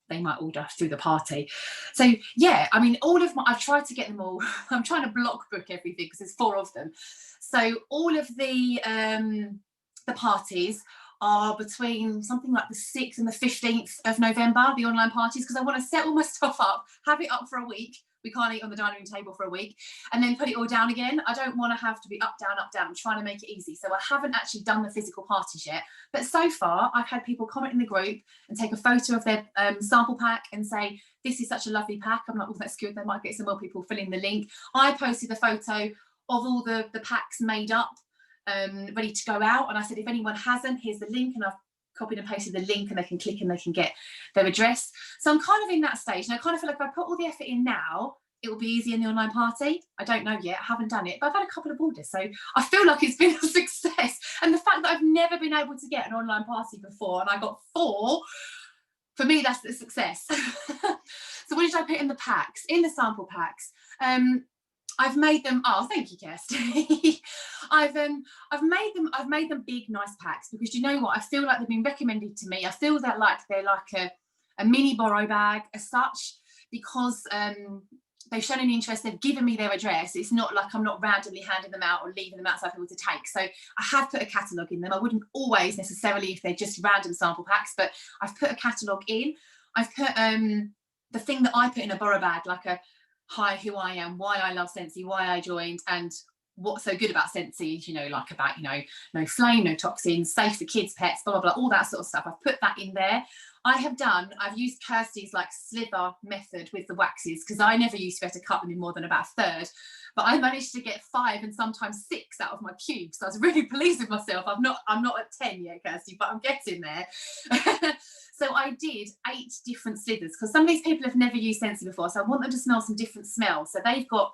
they might order through the party. So yeah, I mean, I've tried to get them all. I'm trying to block book everything because there's 4 of them. So all of the parties are between something like the 6th and the 15th of November, the online parties, because I want to set all my stuff up, have it up for a week. We can't eat on the dining room table for a week, and then put it all down again. I don't want to have to be up, down, up, down. I'm trying to make it easy. So I haven't actually done the physical parties yet. But so far, I've had people comment in the group and take a photo of their sample pack and say, this is such a lovely pack. I'm like, oh, that's good. They might get some more people filling the link. I posted a photo of all the packs made up, ready to go out. And I said, if anyone hasn't, here's the link. And I've copied and pasted the link and they can click and they can get their address. So I'm kind of in that stage. And I kind of feel like if I put all the effort in now, it will be easy in the online party. I don't know yet. I haven't done it, but I've had a couple of orders. So I feel like it's been a success. And the fact that I've never been able to get an online party before and I got 4, for me, that's a success. So what did I put in the packs? In the sample packs? I've made them. Oh, thank you, Kirsty. I've made them big, nice packs, because you know what? I feel like they've been recommended to me. I feel that like they're like a mini borrow bag as such, because they've shown an interest, they've given me their address, it's not like I'm not randomly handing them out or leaving them outside for people to take. So I have put a catalogue in them. I wouldn't always necessarily if they're just random sample packs, but I've put a catalogue in. I've put the thing that I put in a borough bag, like a hi, who I am, why I love Scentsy, why I joined, and what's so good about Scentsy, you know, like about, you know, no flame, no toxins, safe for kids, pets, blah, blah, blah, all that sort of stuff. I've put that in there. I've used Kirsty's like slither method with the waxes, because I never used to be able to cut them in more than about a third, but I managed to get 5 and sometimes 6 out of my cubes. So I was really pleased with myself. I'm not at 10 yet, Kirsty, but I'm getting there. So I did 8 different slithers, because some of these people have never used Scentsy before, so I want them to smell some different smells. So they've got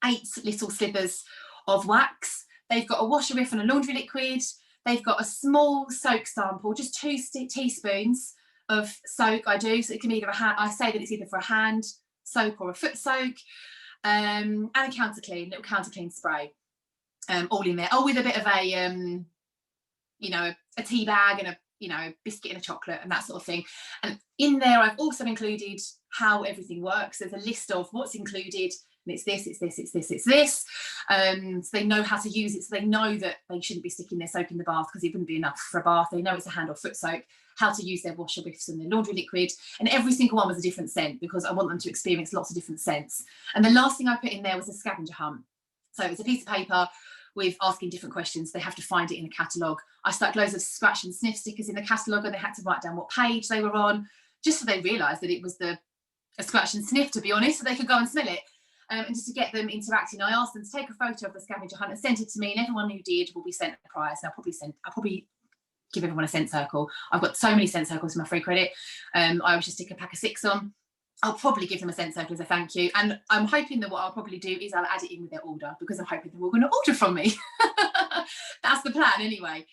8 little slivers of wax. They've got a washer riff and a laundry liquid. They've got a small soak sample, just 2 teaspoons of soak. I do, so it can be either I say that it's either for a hand soak or a foot soak, and a little counter clean spray, all in there. Oh, with a bit of a you know, a tea bag and a, you know, biscuit and a chocolate and that sort of thing. And in there I've also included how everything works. There's a list of what's included, and it's this, it's this, it's this, it's this. So they know how to use it. So they know that they shouldn't be sticking their soap in the bath because it wouldn't be enough for a bath. They know it's a hand or foot soak, how to use their washer whiffs and their laundry liquid. And every single one was a different scent, because I want them to experience lots of different scents. And the last thing I put in there was a scavenger hunt. So it's a piece of paper with asking different questions. They have to find it in the catalogue. I stuck loads of scratch and sniff stickers in the catalogue, and they had to write down what page they were on, just so they realised that it was a scratch and sniff, to be honest, so they could go and smell it. And just to get them interacting, I asked them to take a photo of the scavenger hunt and send it to me, and everyone who did will be sent a prize. And I'll probably give everyone a scent circle. I've got so many scent circles in my free credit. I always just stick a pack of 6 on. I'll probably give them a scent circle as a thank you. And I'm hoping that what I'll probably do is I'll add it in with their order, because I'm hoping they're all going to order from me. That's the plan anyway.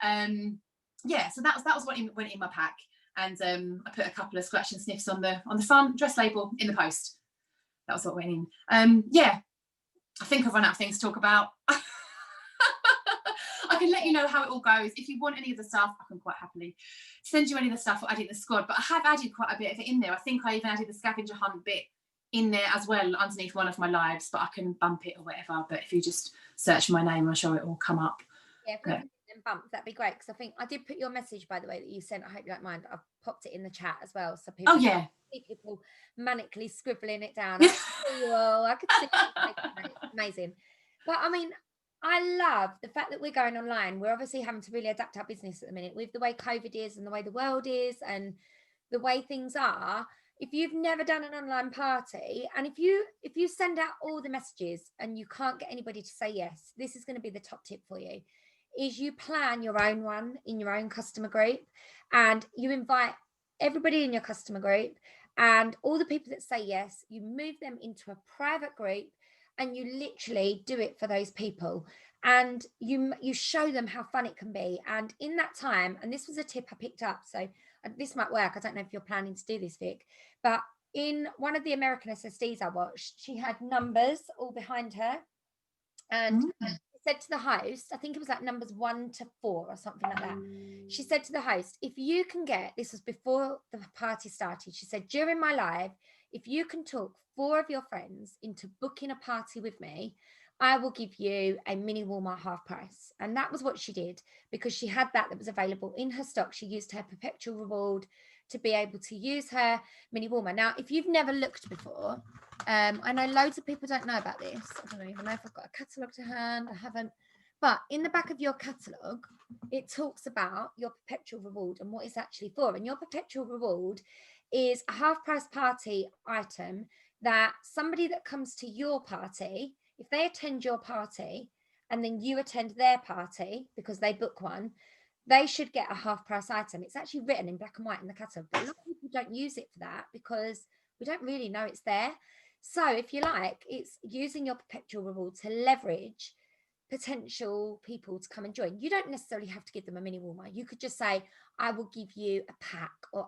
Yeah, so that was what went in my pack. And I put a couple of scratch and sniffs on the front dress label in the post. That was what went in. Yeah, I think I've run out of things to talk about. I can let you know how it all goes. If you want any of the stuff, I can quite happily send you any of the stuff or add it in the squad. But I have added quite a bit of it in there. I think I even added the scavenger hunt bit in there as well underneath one of my lives, but I can bump it or whatever. But if you just search my name, I'm sure it will come up. Yeah, if we can bump, that'd be great, because I think I did put your message, by the way, that you sent. I hope you don't mind. I've popped it in the chat as well, so people. Oh yeah. See people manically scribbling it down. I could see it. Amazing. But I mean, I love the fact that we're going online. We're obviously having to really adapt our business at the minute with the way COVID is and the way the world is and the way things are. If you've never done an online party, and if you send out all the messages and you can't get anybody to say yes, this is going to be the top tip for you, is you plan your own one in your own customer group, and you invite everybody in your customer group, and all the people that say yes, you move them into a private group, and you literally do it for those people, and you show them how fun it can be. And in that time, and this was a tip I picked up, so this might work, I don't know if you're planning to do this, Vic, but in one of the American SSDs I watched, she had numbers all behind her, and said to the host, I think it was like numbers 1 to 4 or something like that. She said to the host, if you can get, this was before the party started, she said, during my live, if you can talk 4 of your friends into booking a party with me, I will give you a mini Walmart half price. And that was what she did, because she had that was available in her stock. She used her perpetual reward to be able to use her mini Walmart. Now, if you've never looked before, I know loads of people don't know about this. I don't even know if I've got a catalogue to hand. I haven't. But in the back of your catalogue, it talks about your perpetual reward and what it's actually for. And your perpetual reward is a half price party item that somebody that comes to your party, if they attend your party and then you attend their party because they book one, they should get a half price item. It's actually written in black and white in the catalogue, but a lot of people don't use it for that because we don't really know it's there. So if you like, it's using your perpetual reward to leverage potential people to come and join. You don't necessarily have to give them a mini Walmart. You could just say, I will give you a pack, or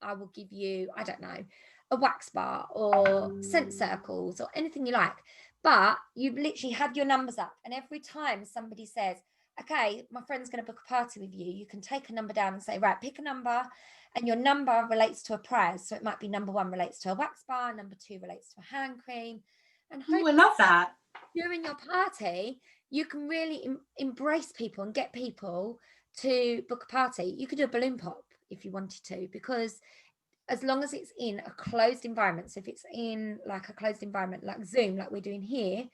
I will give you, I don't know, a wax bar or scent circles or anything you like. But you've literally had your numbers up, and every time somebody says, okay, my friend's going to book a party with you, you can take a number down and say, right, pick a number, and your number relates to a prize. So it might be number 1 relates to a wax bar, number 2 relates to a hand cream. And I love that. During your party, you can really embrace people and get people to book a party. You could do a balloon pop if you wanted to, because as long as it's in a closed environment, so if it's in like a closed environment like Zoom, like we're doing here,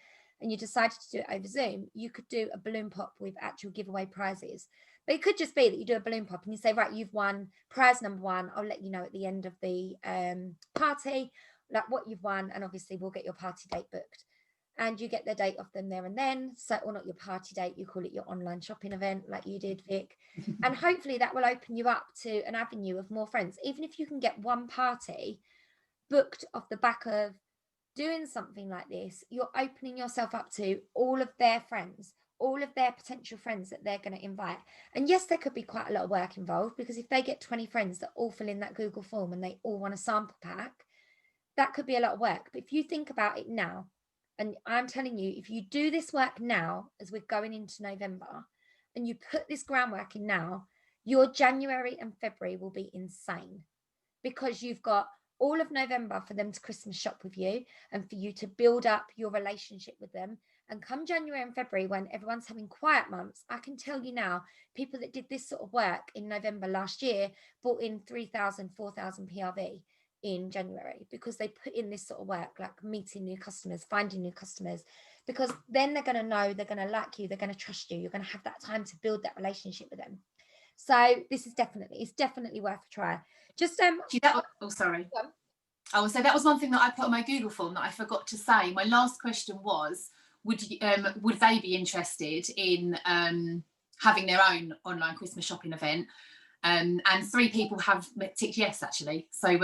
and you decided to do it over Zoom, you could do a balloon pop with actual giveaway prizes. But it could just be that you do a balloon pop and you say, right, you've won prize number 1. I'll let you know at the end of the party, like what you've won. And obviously we'll get your party date booked. And you get the date of them there and then. So, or not your party date, you call it your online shopping event like you did, Vic. And hopefully that will open you up to an avenue of more friends. Even if you can get one party booked off the back of doing something like this, you're opening yourself up to all of their friends, all of their potential friends that they're going to invite. And yes, there could be quite a lot of work involved, because if they get 20 friends that all fill in that Google form and they all want a sample pack, that could be a lot of work. But if you think about it now, and I'm telling you, if you do this work now, as we're going into November, and you put this groundwork in now, your January and February will be insane, because you've got all of November for them to Christmas shop with you and for you to build up your relationship with them. And come January and February, when everyone's having quiet months, I can tell you now, people that did this sort of work in November last year brought in 3,000, 4,000 PRV in January, because they put in this sort of work, like meeting new customers, finding new customers, because then they're going to know, they're going to like you, they're going to trust you, you're going to have that time to build that relationship with them. So this is definitely worth a try. Just sorry. I would say that was one thing that I put on my Google form that I forgot to say. My last question was, would they be interested in having their own online Christmas shopping event? And 3 people have ticked yes, actually. So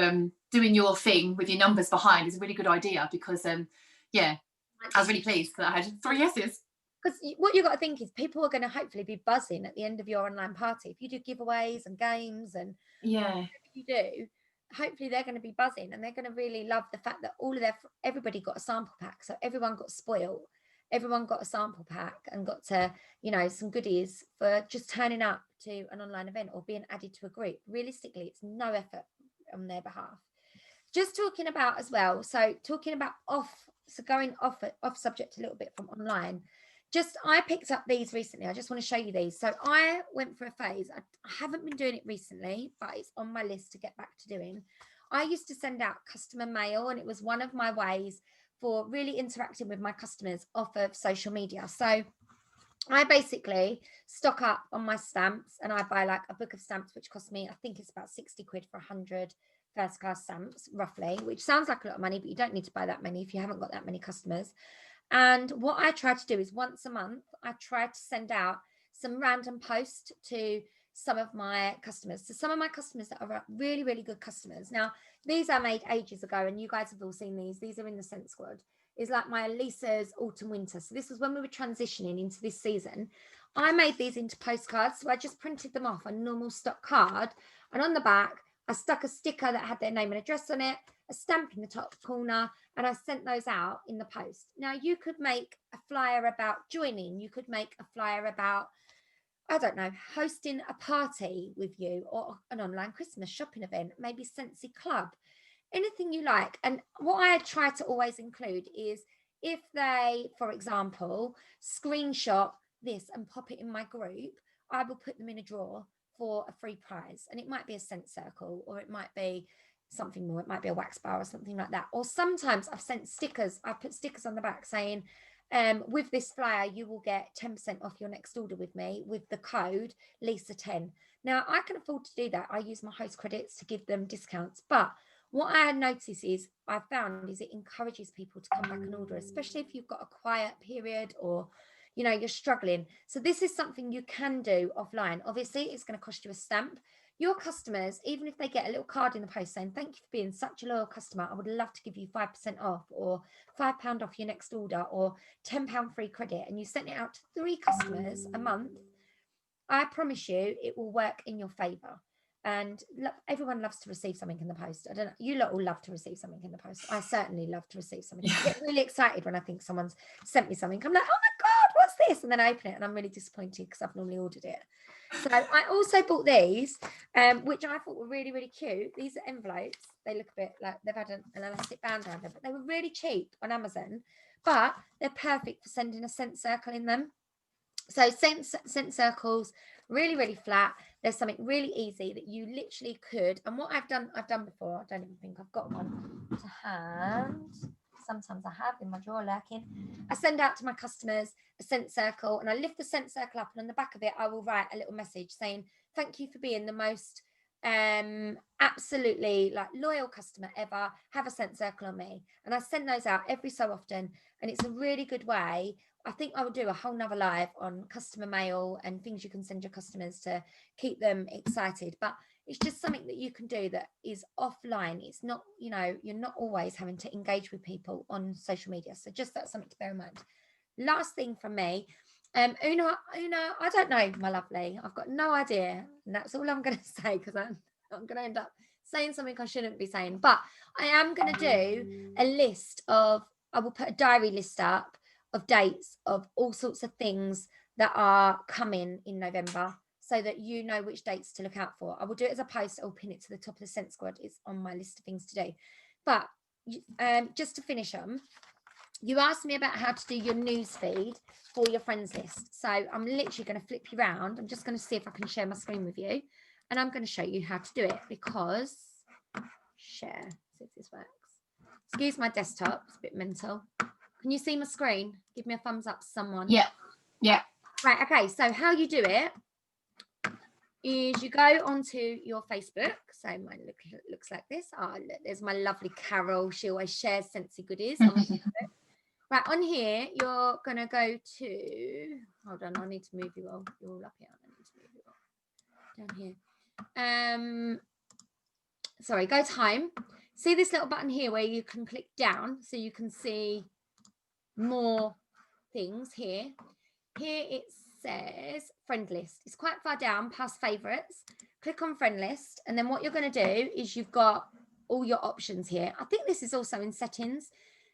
doing your thing with your numbers behind is a really good idea, because I was really pleased that I had 3 yeses. Because what you've got to think is, people are going to hopefully be buzzing at the end of your online party. If you do giveaways and games and whatever you do, hopefully they're going to be buzzing, and they're going to really love the fact that everybody got a sample pack. So everyone got spoiled. Everyone got a sample pack and got to, some goodies for just turning up to an online event or being added to a group. Realistically, it's no effort on their behalf. Just talking about as well, going off subject a little bit from online. I picked up these recently. I just want to show you these. So I went for a phase. I haven't been doing it recently, but it's on my list to get back to doing. I used to send out customer mail, and it was one of my ways for really interacting with my customers off of social media. So I basically stock up on my stamps, and I buy like a book of stamps, which cost me, I think it's about 60 quid for 100 first class stamps, roughly, which sounds like a lot of money, but you don't need to buy that many if you haven't got that many customers. And what I try to do is once a month, I try to send out some random post to some of my customers. So some of my customers that are really, really good customers. Now, these I made ages ago, and you guys have all seen these. These are in the Scent Squad. Is like my Lisa's autumn winter. So this was when we were transitioning into this season. I made these into postcards. So I just printed them off a normal stock card. And on the back, I stuck a sticker that had their name and address on it, a stamp in the top corner, and I sent those out in the post. Now, you could make a flyer about joining. You could make a flyer about, I don't know, hosting a party with you, or an online Christmas shopping event, maybe Scentsy Club, anything you like. And what I try to always include is, if they, for example, screenshot this and pop it in my group, I will put them in a drawer for a free prize. And it might be a scent circle, or it might be something more. It might be a wax bar or something like that. Or sometimes I've sent stickers. I put stickers on the back saying, with this flyer, you will get 10% off your next order with me with the code Lisa10. Now, I can afford to do that. I use my host credits to give them discounts. But what I notice is, I found is it encourages people to come back and order, especially if you've got a quiet period, or you're struggling. So this is something you can do offline. Obviously, it's going to cost you a stamp. Your customers, even if they get a little card in the post saying, thank you for being such a loyal customer, I would love to give you 5% off, or £5 off your next order, or £10 free credit, and you sent it out to 3 customers a month, I promise you it will work in your favor. And everyone loves to receive something in the post. I don't know, you lot all love to receive something in the post. I certainly love to receive something. I get really excited when I think someone's sent me something. I'm like, oh my God, what's this? And then I open it and I'm really disappointed because I've normally ordered it. So I also bought these, which I thought were really, really cute. These are envelopes. They look a bit like they've had an elastic band around them, but they were really cheap on Amazon. But they're perfect for sending a scent circle in them. So scent circles, really, really flat. There's something really easy that you literally could. And what I've done before. I don't even think I've got one to hand. Sometimes I have in my drawer lurking. I send out to my customers a scent circle, and I lift the scent circle up, and on the back of it I will write a little message saying thank you for being the most absolutely like loyal customer ever. Have a scent circle on me. And I send those out every so often, and it's a really good way. I think I will do a whole nother live on customer mail and things you can send your customers to keep them excited. But it's just something that you can do that is offline. It's not, you're not always having to engage with people on social media. So just that's something to bear in mind. Last thing from me, Una, I don't know, my lovely. I've got no idea. And that's all I'm going to say, because I'm going to end up saying something I shouldn't be saying. But I am going to do a list of, I will put a diary list up of dates of all sorts of things that are coming in November, so that you know which dates to look out for. I will do it as a post. I'll pin it to the top of the Scent Squad. It's on my list of things to do. But just to finish on, you asked me about how to do your news feed for your friends list. So I'm literally going to flip you around. I'm just going to see if I can share my screen with you, and I'm going to show you how to do it, because share, see if this works. Excuse my desktop, it's a bit mental. Can you see my screen? Give me a thumbs up, someone. Yeah. Right, okay, so how you do it is you go onto your Facebook. So mine looks like this. Oh, look, there's my lovely Carol. She always shares Scentsy goodies on Facebook. Right, on here, you're going to go to, hold on, I need to move you all. You're all up here. I need to move you all down here. Sorry, go to home. See this little button here where you can click down so you can see more things here. Here it says friend list. It's quite far down past favorites. Click on friend list, and then what you're going to do is you've got all your options here. I think this is also in settings.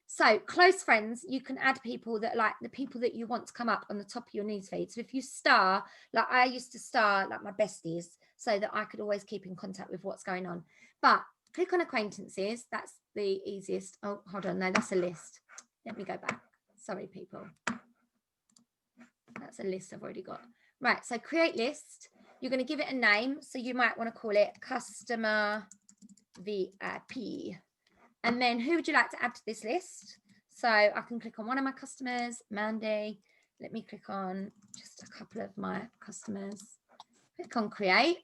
So close friends, you can add people that like the people that you want to come up on the top of your newsfeed. So if you star, like I used to star like my besties so that I could always keep in contact with what's going on. But click on acquaintances. That's the easiest. Oh, hold on. No, that's a list. Let me go back. Sorry, people. That's a list I've already got. Right, so create list. You're going to give it a name. So you might want to call it customer VIP. And then who would you like to add to this list? So I can click on one of my customers, Mandy. Let me click on just a couple of my customers. Click on create.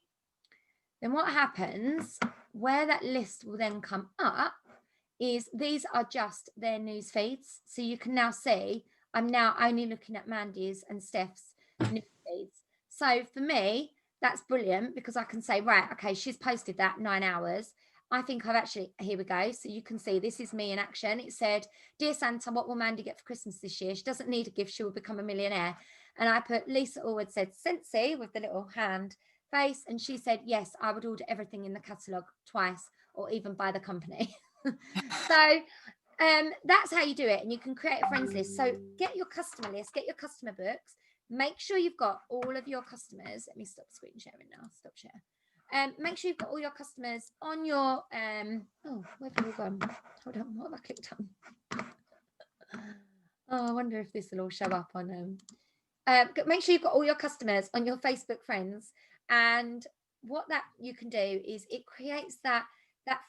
Then what happens, where that list will then come up, is these are just their news feeds. So you can now see I'm now only looking at Mandy's and Steph's news feeds. So for me, that's brilliant, because I can say, right, okay, she's posted that 9 hours. I think I've actually, here we go. So you can see this is me in action. It said, dear Santa, what will Mandy get for Christmas this year? She doesn't need a gift. She will become a millionaire. And I put Lisa Allwood said Scentsy with the little hand face. And she said, yes, I would order everything in the catalogue twice, or even buy the company. So that's how you do it. And you can create a friends list. So get your customer list, get your customer books. Make sure you've got all of your customers. Let me stop screen sharing now. Stop share. Make sure you've got all your customers on your oh, where have we gone? Hold on, what have I clicked on? Oh, I wonder if this will all show up on make sure you've got all your customers on your Facebook friends. And what that you can do is it creates that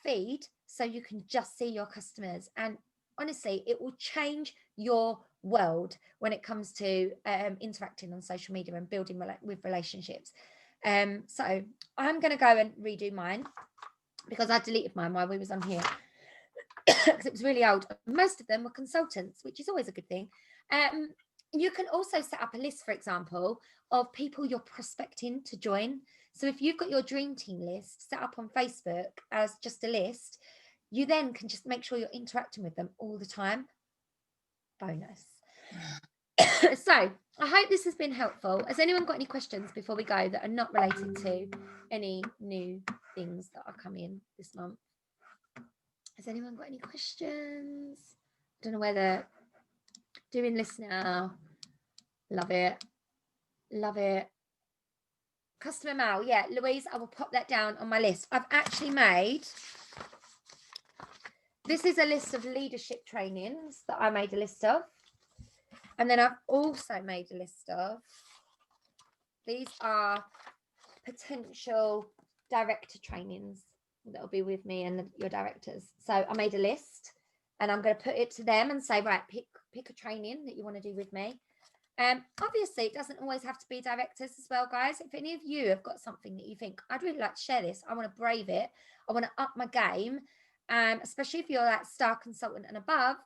feed so you can just see your customers. And honestly, it will change your world when it comes to interacting on social media and building with relationships. So I'm going to go and redo mine, because I deleted mine while we was on here because it was really old. Most of them were consultants, which is always a good thing. You can also set up a list, for example, of people you're prospecting to join. So if you've got your dream team list set up on Facebook as just a list, you then can just make sure you're interacting with them all the time. Bonus. So I hope this has been helpful. Has anyone got any questions before we go that are not related to any new things that are coming this month? Has anyone got any questions? I don't know whether doing this now Love it. Love it. Customer mail. Yeah, Louise, I will pop that down on my list. I've actually made, this is a list of leadership trainings that I made a list of. And then I've also made a list of, these are potential director trainings that'll be with me and your directors. So I made a list and I'm going to put it to them and say, right, pick a training that you want to do with me. Obviously, it doesn't always have to be directors as well, guys. If any of you have got something that you think, I'd really like to share this, I want to brave it, I want to up my game, especially if you're like star consultant and above,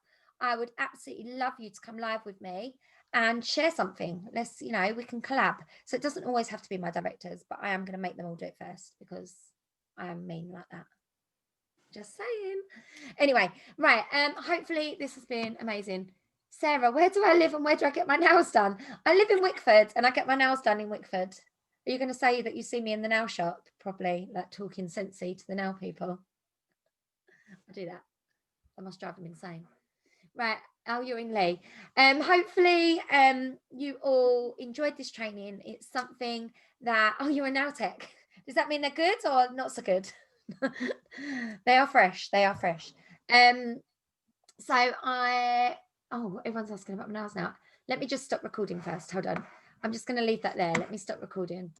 I would absolutely love you to come live with me and share something. Let's, you know, we can collab. So it doesn't always have to be my directors, but I am going to make them all do it first because I am mean like that. Just saying. Anyway, right. Hopefully this has been amazing. Sarah, where do I live and where do I get my nails done? I live in Wickford and I get my nails done in Wickford. Are you going to say that you see me in the nail shop properly, like talking sensey to the nail people? I do that. I must drive them insane. Right. Oh, you're in Lee. Hopefully you all enjoyed this training. It's something that, oh, you're a nail tech. Does that mean they're good or not so good? They are fresh. They are fresh. So everyone's asking about my nails now. Let me just stop recording first. Hold on. I'm just going to leave that there. Let me stop recording.